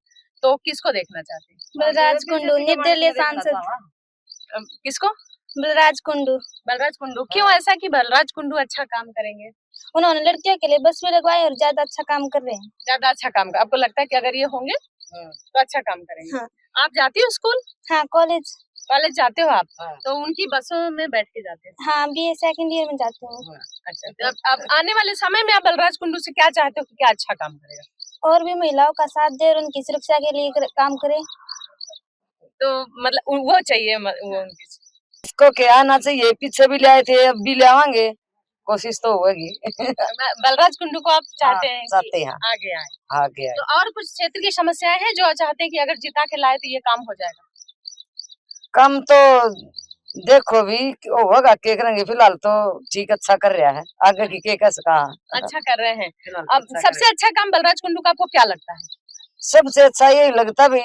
तो किसको देखना चाहते हैं? बलराज कुंडू निर्दलीय सांसद। किसको? बलराज कुंडू। बलराज कुंडू। क्यों ऐसा कि बलराज कुंडू अच्छा काम करेंगे? उन्होंने लड़कियों के लिए बस भी लगवाई और ज्यादा अच्छा काम कर रहे हैं। ज्यादा अच्छा काम कर, आपको लगता है कि अगर ये होंगे तो अच्छा काम करेंगे? हाँ। आप जाती हो स्कूल? हाँ, कॉलेज। कॉलेज जाते हो आप? तो उनकी बसों में बैठ के जाते हो? हाँ, बीए सेकंड ईयर में जाती हूँ। अच्छा, तो अब आने वाले समय में आप बलराज कुंडू से क्या चाहते हो कि क्या अच्छा काम करेगा? और भी महिलाओं का साथ दे और उनकी सुरक्षा के लिए काम करे। तो मतलब वो चाहिए वो उनकी। इसको क्या आना चाहिए, पीछे भी ले आए थे, अब भी ले आवांगे, कोशिश तो होगी। बलराज कुंडू को आप चाहते हैं चाहते कि हैं आगे आए? आगे आए। तो और कुछ क्षेत्र की समस्याएं हैं जो चाहते हैं कि अगर जिता के लाए तो ये काम हो जाएगा? कम तो देखो भी होगा, के करेंगे, फिलहाल तो ठीक अच्छा कर रहा है, आगे की के कैसे कहा अच्छा कर रहे हैं। अब सबसे अच्छा काम बलराज कुंडू का आपको क्या लगता है? सबसे अच्छा यही लगता भी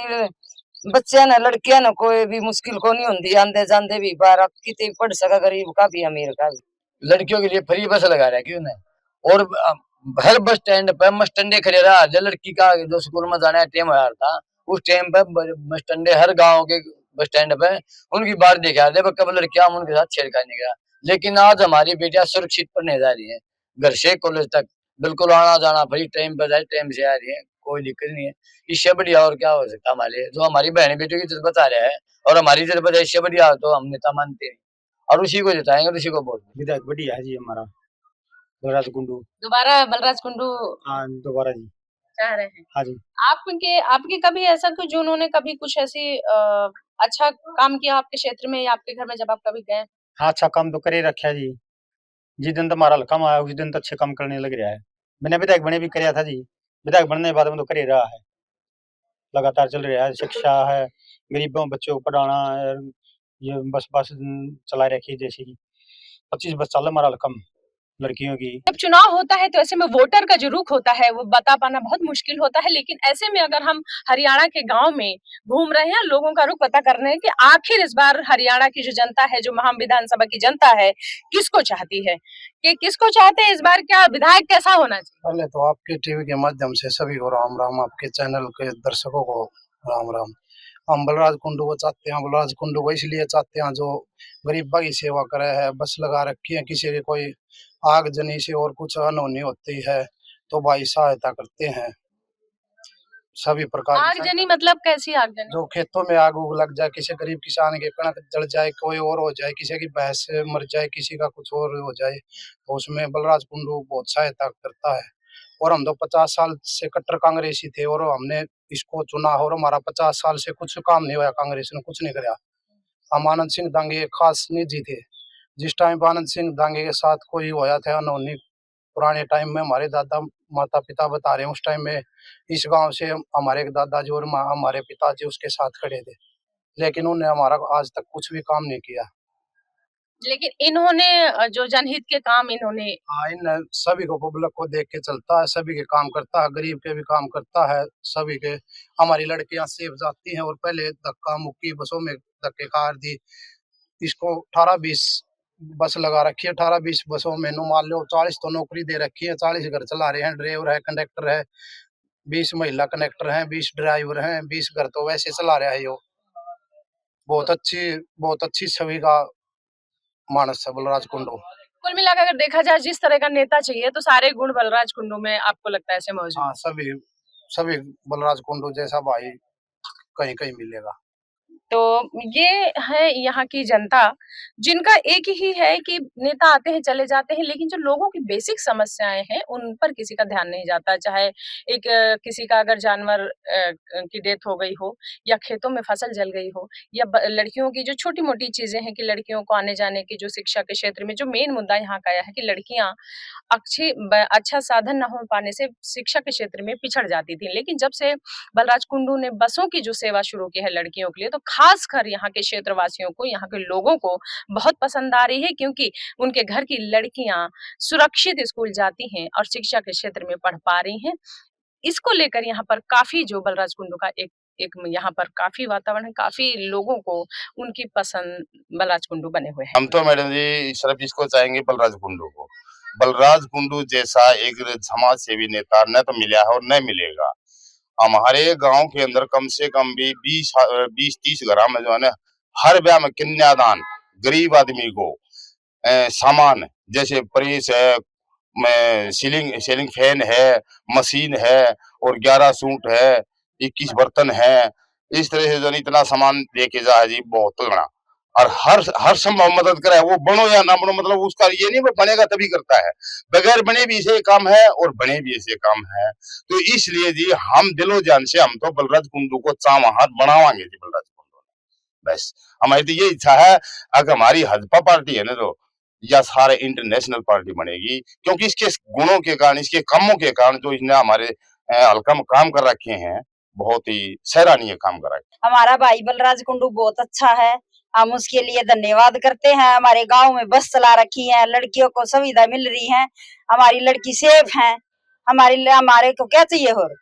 बच्चे ना लड़कियां ना कोई भी मुश्किल को नहीं होती, आंदे जाते भी बाहर कितने पढ़ सका, गरीब का भी अमीर का भी। लड़कियों के लिए फ्री बस लगा रहा है क्यों नहीं? और हर बस स्टैंड पे बस स्टैंडे खड़े रहा, जो लड़की का जो स्कूल में जाना टाइम आ था उस टाइम पे बस स्टैंडे, हर गांव के बस स्टैंड पे उनकी बात देखा रहे कब लड़कियां उनके साथ छेड़खानी करा। लेकिन आज हमारी बेटियां सुरक्षित पढ़ने जा रही है, घर से कॉलेज तक बिल्कुल आना जाना फ्री, टाइम पे जाए टाइम से आ रही है, कोई दिक्कत नहीं है। इससे बढ़िया और क्या हो सकता हमारे, जो हमारी बहन बेटियों की इज्जत बता रहे हैं और हमारी इज्जत बता, इससे बढ़िया तो हम नेता मानते नहीं और उसी को जिताएंगे और उसी को बोल। विधायक बढ़िया है जी हमारा बलराज कुंडू। दोबारा बलराज कुंडू हाँ दोबारा जी चाह रहे हैं? हाँ जी। आपके कभी ऐसा कुछ, उन्होंने कभी कुछ ऐसी अच्छा काम किया आपके क्षेत्र में या आपके घर में जब आप कभी गए? हाँ अच्छा काम तो करे रखा जी, जिस दिन तो हमारा हल्का में आया उस दिन तो अच्छे काम करने लग रहा है। मैंने विधायक बने भी कराया था जी, विधायक बनने के बाद में तो करे रहा है, लगातार चल रहा है। शिक्षा है, गरीबों बच्चों को पढ़ाना है, ये बस चला रखी है, जैसे कि 25 बस चल हमारा हल्का में लड़कियों की। जब चुनाव होता है तो ऐसे में वोटर का जो रुख होता है वो बता पाना बहुत मुश्किल होता है, लेकिन ऐसे में अगर हम हरियाणा के गांव में घूम रहे हैं, लोगों का रुख पता कर रहे हैं कि आखिर इस बार हरियाणा की जो जनता है, जो महम विधानसभा की जनता है, किसको चाहती है, कि किसको चाहते हैं इस बार, क्या विधायक कैसा होना चाहिए? पहले तो आपके टीवी के माध्यम से सभी को राम राम, आपके चैनल के दर्शकों को राम राम। हम बलराज कुंडू को चाहते हैं, बलराज कुंडू को इसलिए चाहते हैं जो गरीबा की सेवा करे है, बस लगा रखी है, किसी की कोई आगजनी से और कुछ अनहोनी होती है तो भाई सहायता करते हैं सभी प्रकार की। आगजनी मतलब कैसी आगजनी? जो खेतों में आग उग लग जाए, किसी गरीब किसान के कणक जल जाए, कोई और हो जाए, किसी की भैंस मर जाए, किसी का कुछ और हो जाए, तो उसमें बलराज कुंडू बहुत सहायता करता है। और हम तो 50 साल से कट्टर कांग्रेसी थे और हमने इसको चुना और हमारा 50 साल से कुछ काम नहीं हुआ, कांग्रेस ने कुछ नहीं कराया। हम आनंद सिंह दांगे खास निजी थे, जिस टाइम आनंद सिंह दांगे के साथ कोई होया था अनहोनी, पुराने टाइम में हमारे दादा माता पिता बता रहे हैं, उस टाइम में इस गांव से हमारे दादाजी और हमारे पिताजी उसके साथ खड़े थे, लेकिन उन्होंने हमारा आज तक कुछ भी काम नहीं किया। लेकिन इन्होंने जो जनहित के काम इन्होंने हाँ, इन सभी को पब्लिक को देख के चलता है, सभी के काम करता है, गरीब के भी काम करता है, सभी के। हमारी लड़कियां सेफ जाती हैं और पहले धक्का मुक्की बसों में धक्के खार दी। इसको 18-20 बस लगा रखी है, 18-20 बसों में मान लो 40 तो नौकरी दे रखी है, 40 घर चला रहे हैं, ड्राइवर है, कंडक्टर है, 20 महिला कंडक्टर हैं, 20 ड्राइवर हैं, 20 घर तो वैसे चला रहा है। यो बहुत अच्छी छवि का मानस है बलराज कुंडू। कुल मिलाकर अगर देखा जाए जिस तरह का नेता चाहिए तो सारे गुण बलराज कुंडू में आपको लगता है ऐसे मौजूद? हाँ, सभी बलराज कुंडू जैसा भाई कहीं कहीं मिलेगा। तो ये है यहाँ की जनता, जिनका एक ही है कि नेता आते हैं चले जाते हैं, लेकिन जो लोगों की बेसिक समस्याएं हैं उन पर किसी का ध्यान नहीं जाता। चाहे एक किसी का अगर जानवर की डेथ हो गई हो, या खेतों में फसल जल गई हो, या लड़कियों की जो छोटी मोटी चीजें हैं कि लड़कियों को आने जाने की जो शिक्षा के क्षेत्र में जो मेन मुद्दा यहाँ का आया है कि लड़कियां अच्छा साधन न हो पाने से शिक्षा के क्षेत्र में पिछड़ जाती थी। लेकिन जब से बलराज कुंडू ने बसों की जो सेवा शुरू की है लड़कियों के लिए, तो खासकर यहाँ के क्षेत्रवासियों को, यहाँ के लोगों को बहुत पसंद आ रही है, क्योंकि उनके घर की लड़कियां सुरक्षित स्कूल जाती हैं और शिक्षा के क्षेत्र में पढ़ पा रही हैं। इसको लेकर यहाँ पर काफी जो बलराज कुंडू का एक एक यहाँ पर काफी वातावरण है, काफी लोगों को उनकी पसंद बलराज कुंडू बने हुए हैं। हम तो मैडम जी सिर्फ इसको चाहेंगे बलराज कुंडू को। बलराज कुंडू जैसा एक समाज सेवी नेता न तो मिला है और न मिलेगा। हमारे गांव के अंदर कम से कम भी 20-30 घर में जो है ना, हर ब्याह में कन्यादान, गरीब आदमी को सामान जैसे प्रेस है, सीलिंग फैन है, मशीन है और 11 सूट है, 21 बर्तन है, इस तरह से जो इतना सामान लेके जा है जी बहुत तगड़ा। और हर संभव मदद करे, वो बनो या ना बनो, मतलब उसका ये नहीं वो बनेगा तभी करता है, बगैर बने भी ऐसे काम है और बने भी ऐसे काम है। तो इसलिए जी हम दिलो जान से हम तो बलराज कुंडू को चावा हाथ बढ़ावांगे जी। बलराज कुंडू बस हमारी तो ये इच्छा है, अगर हमारी हजपा पार्टी है ना तो या सारे इंटरनेशनल पार्टी बनेगी, क्योंकि इसके गुणों के कारण, इसके कामों के कारण जो इसने हमारे हल्का में काम कर रखे हैं, बहुत ही सराहनीय काम कर रखे। हमारा भाई बलराज कुंडू बहुत अच्छा है, हम उसके लिए धन्यवाद करते हैं। हमारे गांव में बस चला रखी है, लड़कियों को सुविधा मिल रही है, हमारी लड़की सेफ है। हमारे को क्या चाहिए और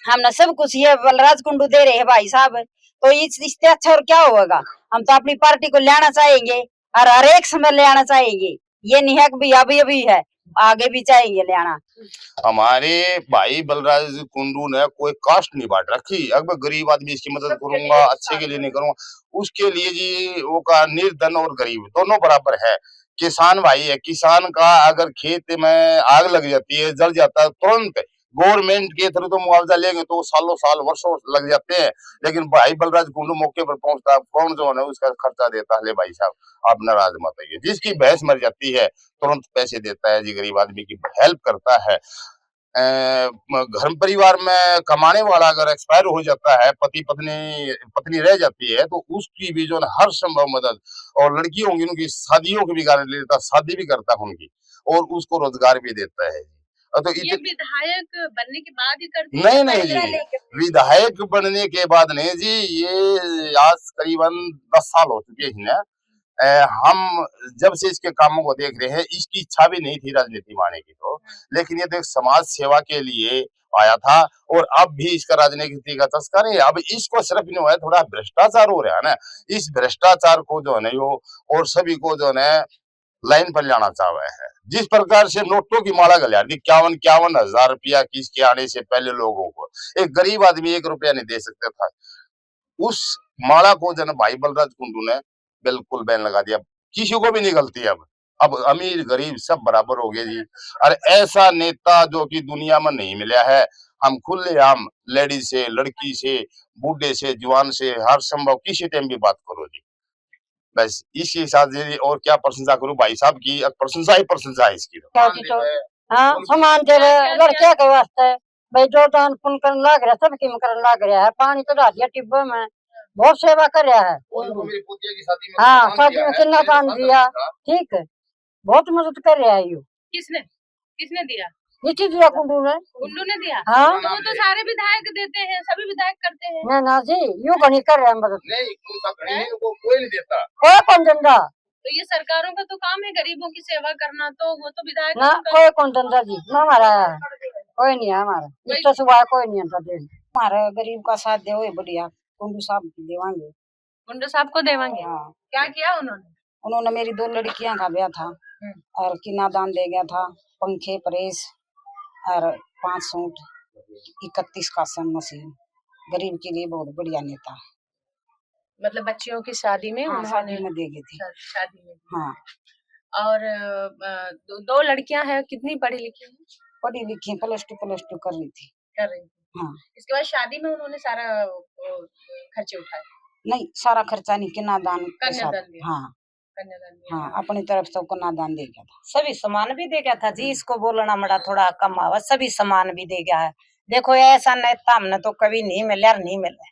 हमने सब कुछ ये बलराज कुंडू दे रहे हैं भाई साहब, तो इससे अच्छा और क्या होगा। हम तो अपनी पार्टी को ले आना चाहेंगे और हर एक समय ले आना चाहेंगे, ये नहीं है कि अभी है, आगे भी चाहेंगे ले आना। हमारे भाई बलराज कुंडू ने कोई कास्ट नहीं बांट रखी, अगर गरीब आदमी इसकी मदद करूंगा, अच्छे के लिए नहीं करूंगा, उसके लिए जी वो का निर्धन और गरीब दोनों बराबर है। किसान भाई है, किसान का अगर खेत में आग लग जाती है, जल जाता है, तुरंत गवर्नमेंट के थ्रू तो मुआवजा लेंगे तो सालों साल वर्षों लग जाते हैं, लेकिन भाई बलराज कुंडू मौके पर पहुंचता है, कौन जो है उसका खर्चा देता है, ले भाई साहब आप नाराज मत आइए। जिसकी भैंस मर जाती है तुरंत पैसे देता है जी, गरीब आदमी की हेल्प करता है। घर परिवार में कमाने वाला अगर एक्सपायर हो जाता है, पत्नी रह जाती है, तो उसकी भी जो हर संभव मदद, और लड़की होंगी उनकी शादियों की भी गारंटी लेता, शादी भी करता है उनकी, और उसको रोजगार भी देता है। तो ये विधायक बनने के बाद ही करती नहीं नहीं जी, विधायक बनने के बाद नहीं जी, ये आज करीबन 10 साल हो चुके हैं। हम जब से इसके कामों को देख रहे हैं, इसकी इच्छा भी नहीं थी राजनीति में आने की तो, लेकिन ये तो एक समाज सेवा के लिए आया था, और अब भी इसका राजनीति का चस्का नहीं है। अब इसको सिर्फ नहीं हुआ है, थोड़ा भ्रष्टाचार हो रहा है ना, इस भ्रष्टाचार को जो है ना यो और सभी को जो है लाइन पर लाना चाह रहे हैं। जिस प्रकार से नोटों की माला गलियार दी, 51 हजार रुपया किसके आने से पहले लोगों को, एक गरीब आदमी 1 रुपया नहीं दे सकता था, उस माला को जन भाई बलराज कुंडू ने बिल्कुल बैन लगा दिया, किसी को भी नहीं गलती। अब अमीर गरीब सब बराबर हो गए जी, और ऐसा नेता जो कि दुनिया में नहीं मिला है। हम खुलेआम लेडीज से, लड़की से, बूढ़े से, जवान से, हर संभव किसी टाइम भी बात करो जी, बस इसी हिसाब से। और क्या प्रशंसा करूं भाई साहब की, प्रशंसा ही प्रशंसा है इसकी। हाँ, समान दे रहे लड़किया के वास्ते भाई, जो दान पुण्य करने लग रहा है, सबकी में करने लग रहा है, पानी चढ़ा दिया टिब्बे में, बहुत सेवा कर रहा है। हाँ, शादी में किन्ना दान दिया, ठीक है, बहुत मदद कर रहा है। यू किसने दिया? नीचे दिया कुंडू ने दिया। हाँ, तो वो तो सारे विधायक देते हैं, सभी विधायक करते हैं। ना जी, यू घनी कर रहे हैं मदद, नहीं कोई नहीं देता, कोई कौन जनता तो ये सरकारों का तो काम है गरीबों की सेवा करना, तो वो तो विधायक ना कोई कौन धंधा जी ना हमारा कोई नहीं है हमारा इससे सुबह कोई नहीं है दे हमारा गरीब का साथ दे बढ़िया कुंडू साहब देवांगे मुंडू साहब को देवांगे। हाँ। क्या किया उन्होंने? उन्होंने मेरी 2 लड़कियां का ब्याह था और किना दान दे गया था, पंखे प्रेस और 5 सूट 31 का सन मशीन। गरीब के लिए बहुत बढ़िया नेता है। मतलब बच्चियों की शादी में हाँ, उन्होंने शादी में दे गई थी। शादी में हाँ और 2 लड़कियां हैं, कितनी पढ़ी लिखी हैं? पढ़ी लिखी +2 कर रही थी। कर रही थी। हाँ इसके बाद शादी में उन्होंने सारा खर्चे उठाए? नहीं सारा खर्चा नहीं कन्यादान के साथ कन्यादान दिया। हाँ कन्यादान दिया। हाँ अपनी तरफ से कन्यादान दे गया था। सभी सामान भी दे गया था जी। इसको बोलना मड़ा थोड़ा कम आवा, सभी सामान भी दे गया है। देखो ऐसा नेता हमने तो कभी नहीं मिले और नहीं मिले।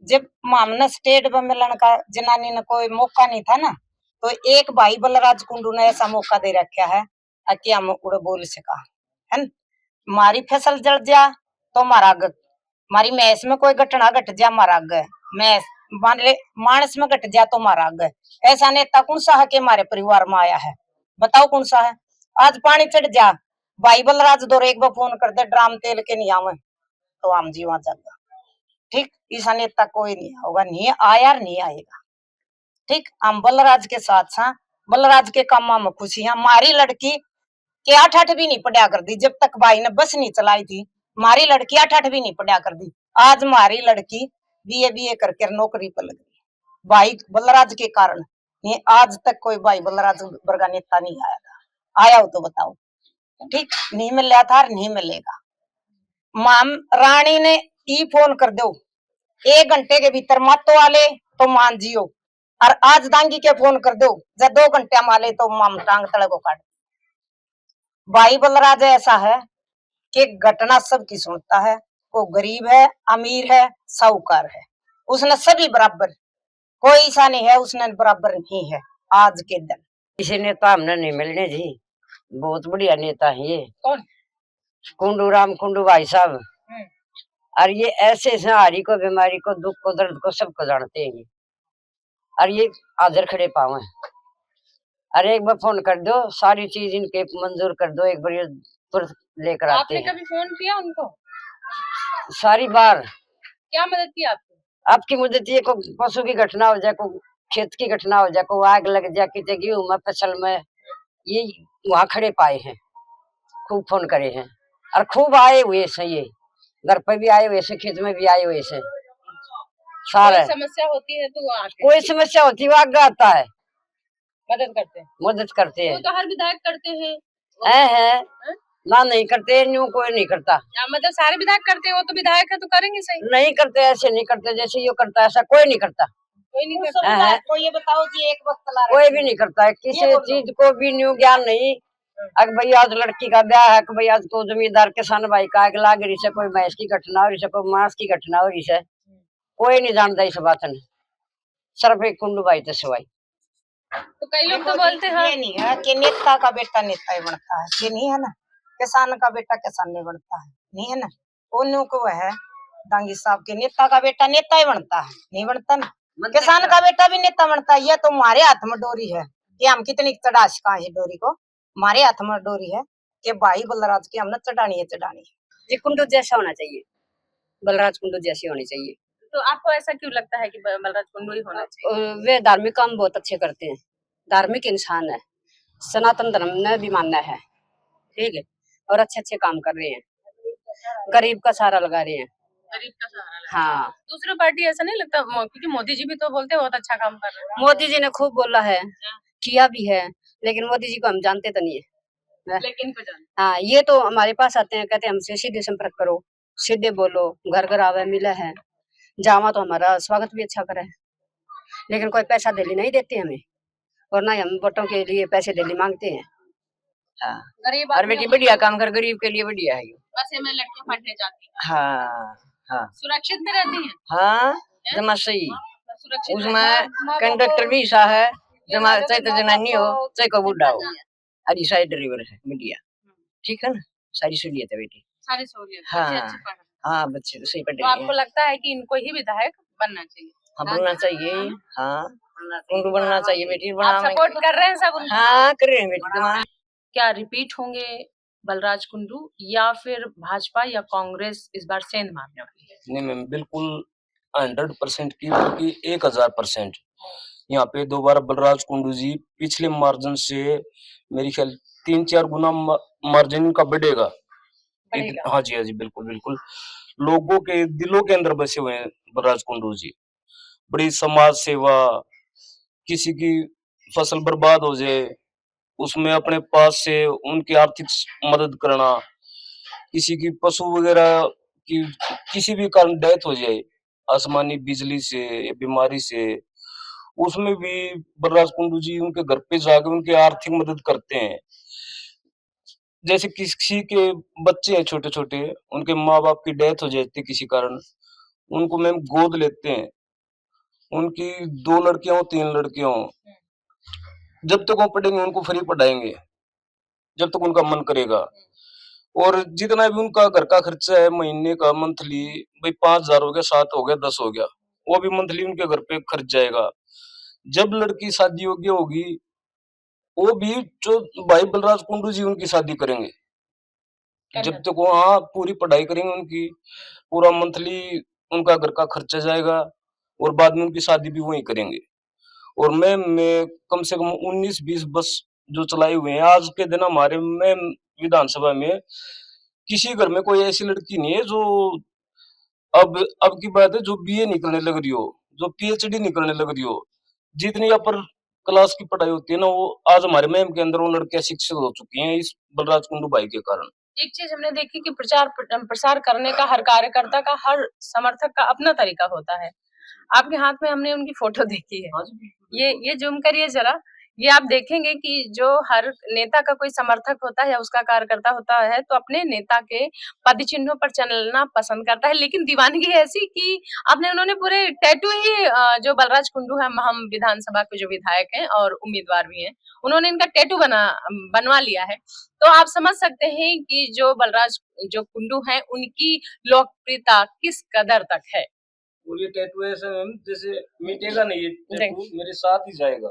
जब हमने स्टेट में मिलन का जनानी ने कोई मौका नहीं था ना, तो एक भाई बलराज कुंडू ने ऐसा मौका दे रखा है कि हम उड़ बोल सका है न। मारी फसल जल जा तो मारा आग, मारी मैस में कोई घटना घट जा मारा आग, मैस मानस में घट जा तो मारा आग। ऐसा नेता कौन सा है कि हमारे परिवार में आया है? बताओ कौन सा है? आज पानी चढ़ जा भाई बलराज दो एक बार फोन कर दे ड्राम तेल के नहीं आवे तो हम जी वहां जागा। ठीक ऐसा नेता कोई नहीं होगा, नहीं आया नहीं आएगा। ठीक हम बलराज के साथ था, बलराज के कामों में खुशी है। हमारी लड़की के 8 भी नहीं पढ़ा कर दी जब तक भाई ने बस नहीं चलाई थी। हमारी लड़की 8 भी नहीं पढ़ा कर दी। आज हमारी लड़की BA करके नौकरी पर लग गई भाई बलराज के कारण। ये आज तक कोई भाई बलराज वर्गा नेता नहीं आया हो तो बताओ। ठीक नहीं मिल रहा था और नहीं मिलेगा। माम रानी ने ई फोन कर दो 1 घंटे के भीतर मातो वाले तो मान जियो, और आज दांगी के फोन कर दो जब 2 घंटे माले तो माम टांग तले को काट। भाई बलराज ऐसा है कि घटना सबकी सुनता है। वो गरीब है अमीर है साहूकार है, उसने सभी बराबर, कोई ऐसा नहीं है उसने बराबर नहीं है आज के दिन। इसे नेता हमने नहीं मिलने जी, बहुत बढ़िया नेता है ये। कौन? कुंडू राम कुंडू भाई साहब। और ये ऐसे हारी को बीमारी को दुख को दर्द को सबको जानते हैं और ये हाजिर खड़े पावे। अरे एक बार फोन कर दो सारी चीज इनके मंजूर कर दो, एक बार ये तुरंत लेकर आते हैं। आपने कभी फोन किया उनको? सारी बार। क्या मदद की आपको? आपकी मदद ये को पशु की घटना हो जाए, को खेत की घटना हो जाए, को आग लग जाए कितने गेहूं में फसल में, ये वहां खड़े पाए हैं, खूब फोन करे हैं और खूब आए हुए से। ये घर पर भी आए हुए से, खेत में भी आए हुए से। सारा समस्या होती है तो कोई समस्या होती है वो आगे आता है, मदद करते हैं। मदद करते हैं। वो तो हर विधायक करते हैं। है? ना नहीं करते, न्यू कोई नहीं करता। मतलब सारे विधायक करते हैं, वो तो विधायक है तो करेंगे सही। नहीं करते, ऐसे नहीं करते जैसे ये करता है, ऐसा कोई नहीं करता। कोई नहीं करता। कोई ये बताओ जी एक वक्त ला कोई भी नहीं करता है, किसी चीज को भी न्यू ज्ञान नहीं। अगर भाई आज लड़की का ब्याह है, भाई आज को जमींदार किसान भाई का आग लाग रही से, कोई भैंस की घटना हो रही से, कोई मांस की घटना हो रही से, कोई नहीं जानता इस बात ने, सिर्फ एक कुंडू भाई तो सिवाय। तो कई लोग तो बोलते हैं ये नहीं है कि नेता का बेटा नेता ही बनता है, ये नहीं है ना। किसान का बेटा किसान नहीं बनता है, नहीं है ना। उन्हों को है दांगी साहब के नेता का बेटा नेता ही बनता है, नहीं बनता ना। किसान का बेटा भी नेता बनता है। ये तो हमारे हाथ में डोरी है कि हम कितनी चढ़ाश का है डोरी को, हमारे हाथ में डोरी है कि भाई बलराज की हमने चढ़ानी है चढ़ानी है। ये कुंडू जैसा होना चाहिए, बलराज कुंडू जैसी होनी चाहिए। तो आपको ऐसा क्यों लगता है कि बलराज कुंडू ही होना चाहिए? वे धार्मिक काम बहुत अच्छे करते हैं, धार्मिक इंसान है, सनातन धर्म में भी मानना है, ठीक है, और अच्छे अच्छे काम कर रहे हैं, गरीब का सहारा लगा रहे हैं। गरीब का सहारा लगा। हाँ, दूसरी पार्टी ऐसा नहीं लगता, क्योंकि मोदी जी भी तो बोलते हैं बहुत अच्छा काम कर रहे हैं। मोदी जी ने खूब बोला है, किया भी है, लेकिन मोदी जी को हम जानते तो नहीं है। लेकिन को जानते। हाँ, ये तो हमारे पास आते हैं, कहते हैं हमसे सीधे संपर्क करो, सीधे बोलो, घर घर आवे मिला है, जावा तो हमारा स्वागत भी अच्छा करे, लेकिन कोई पैसा दिल्ली नहीं देते हमें, और ना हम वोटों के लिए पैसे दिल्ली मांगते हैं। हाँ, गरीब और बेटी बढ़िया काम कर, गरीब के लिए बढ़िया है। बस में लड़कियां पढ़ने जाती हैं। हाँ हाँ, सुरक्षित भी रहती हैं। हाँ जमा सही। सुरक्षित उसमें कंडक्टर भी ऐसा है, जमा चाहे तो जनानी हो चाहे को बुढ़ा हो, अरे सारे ड्राइवर है बढ़िया, ठीक है ना, सारी सहूलियत है बेटी, सारी सहूलियत। हाँ हाँ, बच्चे तो सही पढ़ तो रहे आपको हैं। लगता है कि इनको ही विधायक बनना चाहिए? हाँ बनना चाहिए। हाँ कुंडू बनना चाहिए बेटी आप बनाना। सपोर्ट कर रहे हैं सब उनको? हाँ कर रहे हैं बेटी तुम्हारा। क्या रिपीट होंगे बलराज कुंडू या फिर भाजपा या कांग्रेस इस बार सेंध मारने वाली है? नहीं मैम, बिल्कुल 100% की, बल्कि 1000%। यहाँ पे दोबारा बलराज कुंडू जी पिछले मार्जिन से मेरी ख्याल 3-4 गुना मार्जिन इनका बढ़ेगा। हाँ जी, हाँ जी, बिल्कुल बिल्कुल। लोगों के दिलों के अंदर बसे हुए हैं बलराज कुंडू जी। बड़ी समाज सेवा, किसी की फसल बर्बाद हो जाए उसमें अपने पास से उनकी आर्थिक मदद करना, किसी की पशु वगैरह की किसी भी कारण डेथ हो जाए आसमानी बिजली से या बीमारी से, उसमें भी बलराज कुंडू जी उनके घर पे जाकर उनकी आर्थिक मदद करते हैं। जैसे किसी के बच्चे हैं छोटे छोटे, उनके माँ बाप की डेथ हो जाती है किसी कारण, उनको मैम गोद लेते हैं। उनकी 2 लड़कियां हो 3 लड़कियां हो, जब तक वो पढ़ेंगे उनको फ्री पढ़ाएंगे जब तक उनका मन करेगा। और जितना भी उनका घर का खर्चा है महीने का मंथली, भाई 5,000 हो गया, 7 हो गया, 10 हो गया, वो भी मंथली उनके घर पे खर्च जाएगा। जब लड़की शादी योग्य होगी वो भी जो भाई बलराज कुंडू जी उनकी शादी करेंगे। जब तक वो हाँ पूरी पढ़ाई करेंगे उनकी, पूरा मंथली उनका घर का खर्चा जाएगा और बाद में उनकी शादी भी वही करेंगे। और मैं कम से कम 19-20 बस जो चलाए हुए हैं आज के दिन हमारे में विधानसभा में, किसी घर में कोई ऐसी लड़की नहीं है जो अब की बात है जो बीए निकलने लग रही हो, जो पीएचडी निकलने लग रही हो। जितनी अपर क्लास की पढ़ाई होती है ना, वो आज हमारे मैम के अंदर वो लड़कियां शिक्षित हो चुकी हैं इस बलराज कुंडू भाई के कारण। एक चीज हमने देखी कि प्रसार करने का हर कार्यकर्ता का, हर समर्थक का अपना तरीका होता है। आपके हाथ में हमने उनकी फोटो देखी है, ये जूम करिए जरा। ये आप देखेंगे कि जो हर नेता का कोई समर्थक होता है या उसका कार्यकर्ता होता है तो अपने नेता के पद चिन्हों पर चलना पसंद करता है, लेकिन दीवानगी ऐसी कि उन्होंने पूरे टैटू ही जो बलराज कुंडू है, हम विधानसभा के जो विधायक हैं और उम्मीदवार भी हैं, उन्होंने इनका टैटू बनवा लिया है। तो आप समझ सकते हैं कि जो कुंडू हैं उनकी लोकप्रियता किस कदर तक है। और ये टैटू ऐसा मैम जैसे मिटेगा नहीं, ये टैटू मेरे साथ ही जाएगा।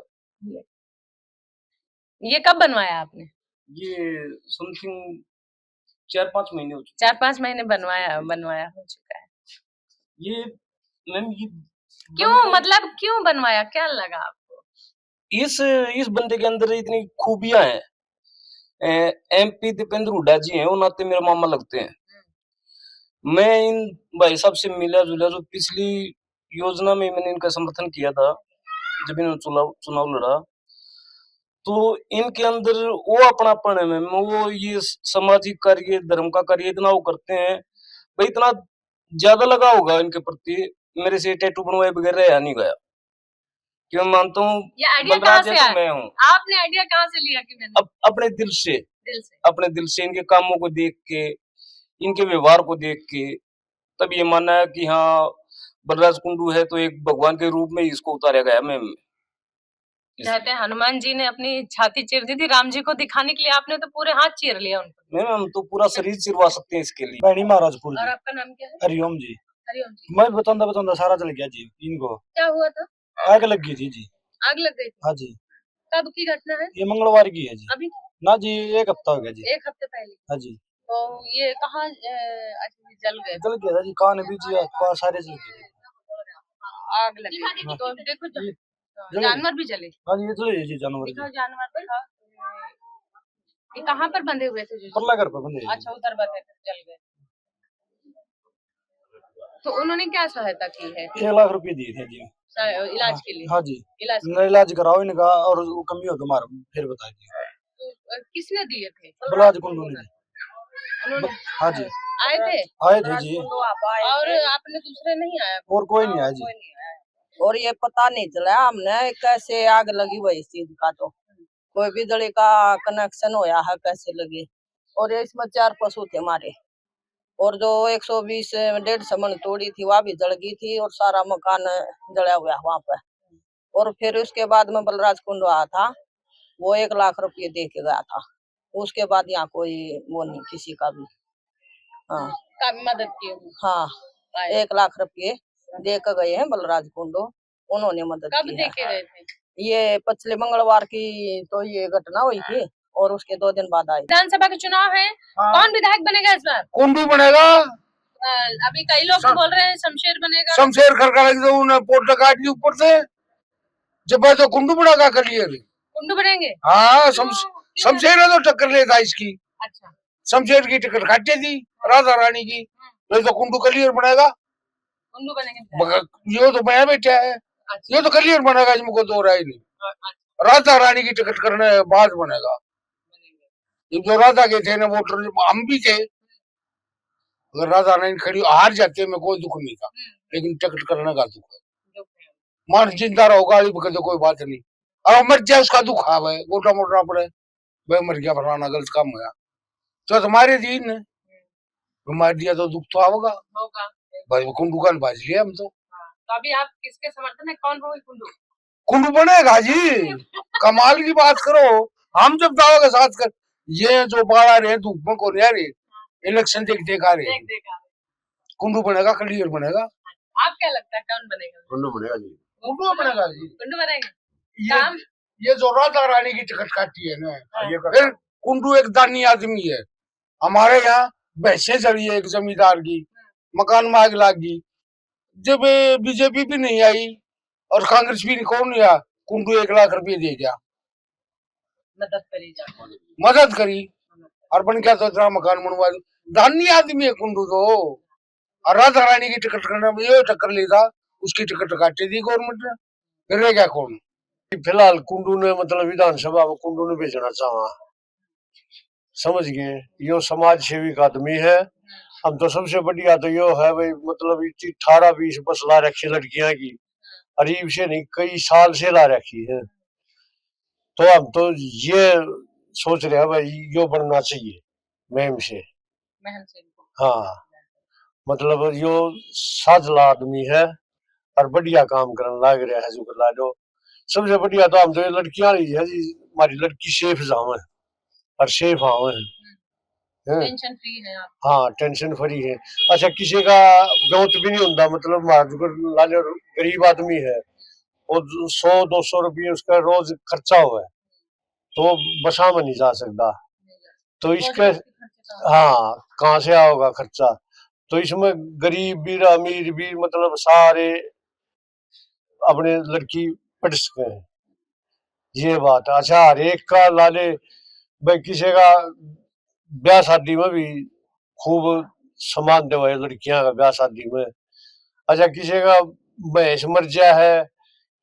ये कब बनवाया आपने? ये समथिंग 4-5 महीने हो चुके। 4-5 महीने बनवाया हो चुका है। ये मैम ये क्यों क्यों बनवाया, क्या लगा आपको? इस बंदे के अंदर इतनी खूबियां हैं। एमपी दीपेंद्र हुड्डा जी हैं, वो नाते मेरे मामा लगते हैं। मैं इन भाई साहब से मिला जुला, जो पिछली योजना में मैंने इनका समर्थन किया था जब इन्होंने चुनाव लड़ा, तो इनके अंदर वो अपनापन है मैम, वो ये सामाजिक कार्य, धर्म का कार्य इतना वो करते हैं, भाई इतना ज्यादा लगा होगा इनके प्रति। मेरे से टैटू बनवाए बगैर रहा नहीं गया, क्यों मानता हूँ ये आइडिया कहाँ से आया? मैं हूँ। आपने आइडिया कहाँ से लिया? कि मैंने अपने दिल से अपने दिल से इनके कामों को देख के, इनके व्यवहार को देख के तब ये माना है कि हाँ बलराज कुंडू है तो एक भगवान के रूप में इसको उतारा गया। मैम कहते हैं हनुमान जी ने अपनी छाती चीर दी थी राम जी को दिखाने के लिए, आपने तो पूरे हाथ चीर लिया उनको। मैम हम तो पूरा शरीर चिरवा सकते हैं इसके लिए। बैनी महाराजपुर। और आपका नाम क्या है? हरिओम जी। हरिओम जी। मैं बतांदा सारा चल गया जी इनको। क्या हुआ था? आग लग गई थी जी। आग लग गई थी? हाँ जी। कब की घटना है? ये मंगलवार की है जी। अभी? ना जी 1 हफ्ता हो गया जी। 1 हफ्ते पहले? हाँ जी। तो ये कहाँ जल गए? जल गया था जी, कान भी जी पास सारे जल गए। आग लगी तो देखो जानवर भी जले। हाँ जी, ये जले जी जानवर। दिखाओ जानवर दिखाओ। ये कहाँ पर बंधे हुए थे? परला घर पर बंधे। अच्छा, उधर बंधे थे, जल गए। तो उन्होंने क्या सहायता की है? 1 लाख रुपए दिए थे जी इलाज के लिए। हाँ जी, इलाज कराओ इनका, और वो कमी हो तो मार फिर बता दिए। तो किसने दिए थे? बलराज कुंडू ने। उन्होंने? हाँ जी। आए थे जी। और आपने दूसरे नहीं आया? और कोई नहीं आया जी। और ये पता नहीं चला हमने कैसे आग लगी वही चीज का, तो कोई बिजली का कनेक्शन होया है कैसे लगी। और ये इसमें 4 पशु थे हमारे, और जो 120-150 मन तोड़ी थी वह भी जल गई थी, और सारा मकान जला हुआ वहां पर। और फिर उसके बाद में बलराज कुंडू आया था, वो 1 लाख रुपये दे के गया था। उसके बाद यहाँ कोई वो नहीं किसी का भी। हाँ, काफी मदद की। हाँ, 1 लाख रुपये दे के गए हैं बलराज कुंडू। उन्होंने मदद कब की दे है। के गए थे? ये पिछले मंगलवार की तो ये घटना हुई थी और उसके 2 दिन बाद आई। विधानसभा के चुनाव है, कौन विधायक बनेगा इस बार? कुंडू बनेगा। अभी कई लोग तो बोल रहे हैं शमशेर बनेगा। शमशेर खड़का लग तो उन्हें पोट काट दी ऊपर से, जब तो कुंडू बनेगा क्लियर। कुंडू बनेंगे? हाँ, शमशेर तो टक्कर लेगा इसकी। अच्छा, शमशेर की टिकट काटे थी राधा रानी की, नहीं तो कुंडू क्लियर बनेगा। कुंडू बनेंगे। ये तो मैं बैठा है, ये तो क्लियर बनेगा, इसमें दो राय नहीं। राधा रानी की टिकट करने बाद बनेगा। ये जो राधा के थे ना वोटर, हम भी थे, अगर राधा रानी खड़ी हार जाते में कोई दुख नहीं था, लेकिन टिकट करने का दुख है। मान जिंदा रहो गाड़ी पकड़ तो कोई बात नहीं, और मर जाए उसका दुख आवे, गोटा मोटना पड़े, भाई मर गया फलाना गलत काम हुआ, तो तुम्हारे दिन ने मार दिया तो दुख तो आवेगा। भाई कुंडू का बाज लिया हम तो अभी आप किसके समर्थन है, कौन होगी कुंडू? कुंडू बनेगा जी। कमाल की बात करो, हम जब दावा के साथ कर, ये जो बाड़ा रहे धूप में को रहे इलेक्शन देखा रहे, कुंडू बनेगा, क्लियर बनेगा। आप क्या लगता है कौन बनेगा? कुंडू बनेगा जी, कुंडू बनेगा जी, कुंडू बनेगा। ये जो राधा रानी की टिकट काटी है ना, फिर कुंडू एक दानी आदमी है। हमारे यहाँ भैंसे चढ़ी है एक जमींदार की, मकान में आग लगी, जब बीजेपी भी नहीं आई और कांग्रेस भी कौन नहीं आया, कुंडू 1 लाख रुपये दे गया, मदद करी और बन गया तो इतना मकान बनवा दी। दानी आदमी है कुंडू तो। और राधा रानी की टिकट करने में ये टक्कर लेता, उसकी टिकट काटे दी गवर्नमेंट ने, फिर रह गया कौन। फिलहाल कुंडू ने मतलब विधानसभा में कुंडू ने भेजना चाहा, समझ गए, यो समाज सेविक आदमी है। हम तो सबसे बढ़िया तो यो है भाई, मतलब 18-20 बस ला रखी लड़कियां की, अरीब से नहीं कई साल से ला रखी है, तो हम तो ये सोच रहे हैं भाई यो बनना चाहिए मैम से। हाँ, मतलब यो साजला आदमी है और बढ़िया काम करने लग रहा है, जो ला लो सबसे बढ़िया तो हम तो लड़कियां ही है जी, हमारी लड़की सेफ जावे और सेफ आवे है, टेंशन फ्री है आप? हाँ टेंशन फ्री है। अच्छा किसी का बहुत भी नहीं होता, मतलब हमारा लाले गरीब आदमी है और 100-200 रुपये उसका रोज खर्चा हुआ है, तो बसा में नहीं जा सकता, तो इसके हाँ कहाँ से आओगा खर्चा, तो इसमें गरीब भी अमीर भी मतलब सारे अपने लड़की पढ़ सके हैं, ये बात। अच्छा हर एक का लाले भाई, किसी का ब्याह शादी में भी खूब सामान दे लड़कियां का ब्याह शादी में। अच्छा किसी का भैंस मर गया है,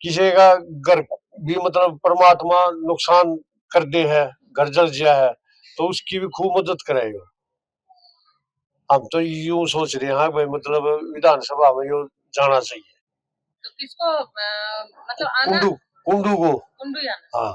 किसी का घर भी मतलब परमात्मा नुकसान कर दे है, घर जल गया है, तो उसकी भी खूब मदद कराएगा। हम तो यूं सोच रहे हैं भाई, मतलब विधानसभा में यो जाना चाहिए। तो किसको मतलब आना? कुंडू को। कुंडू जाना। हाँ।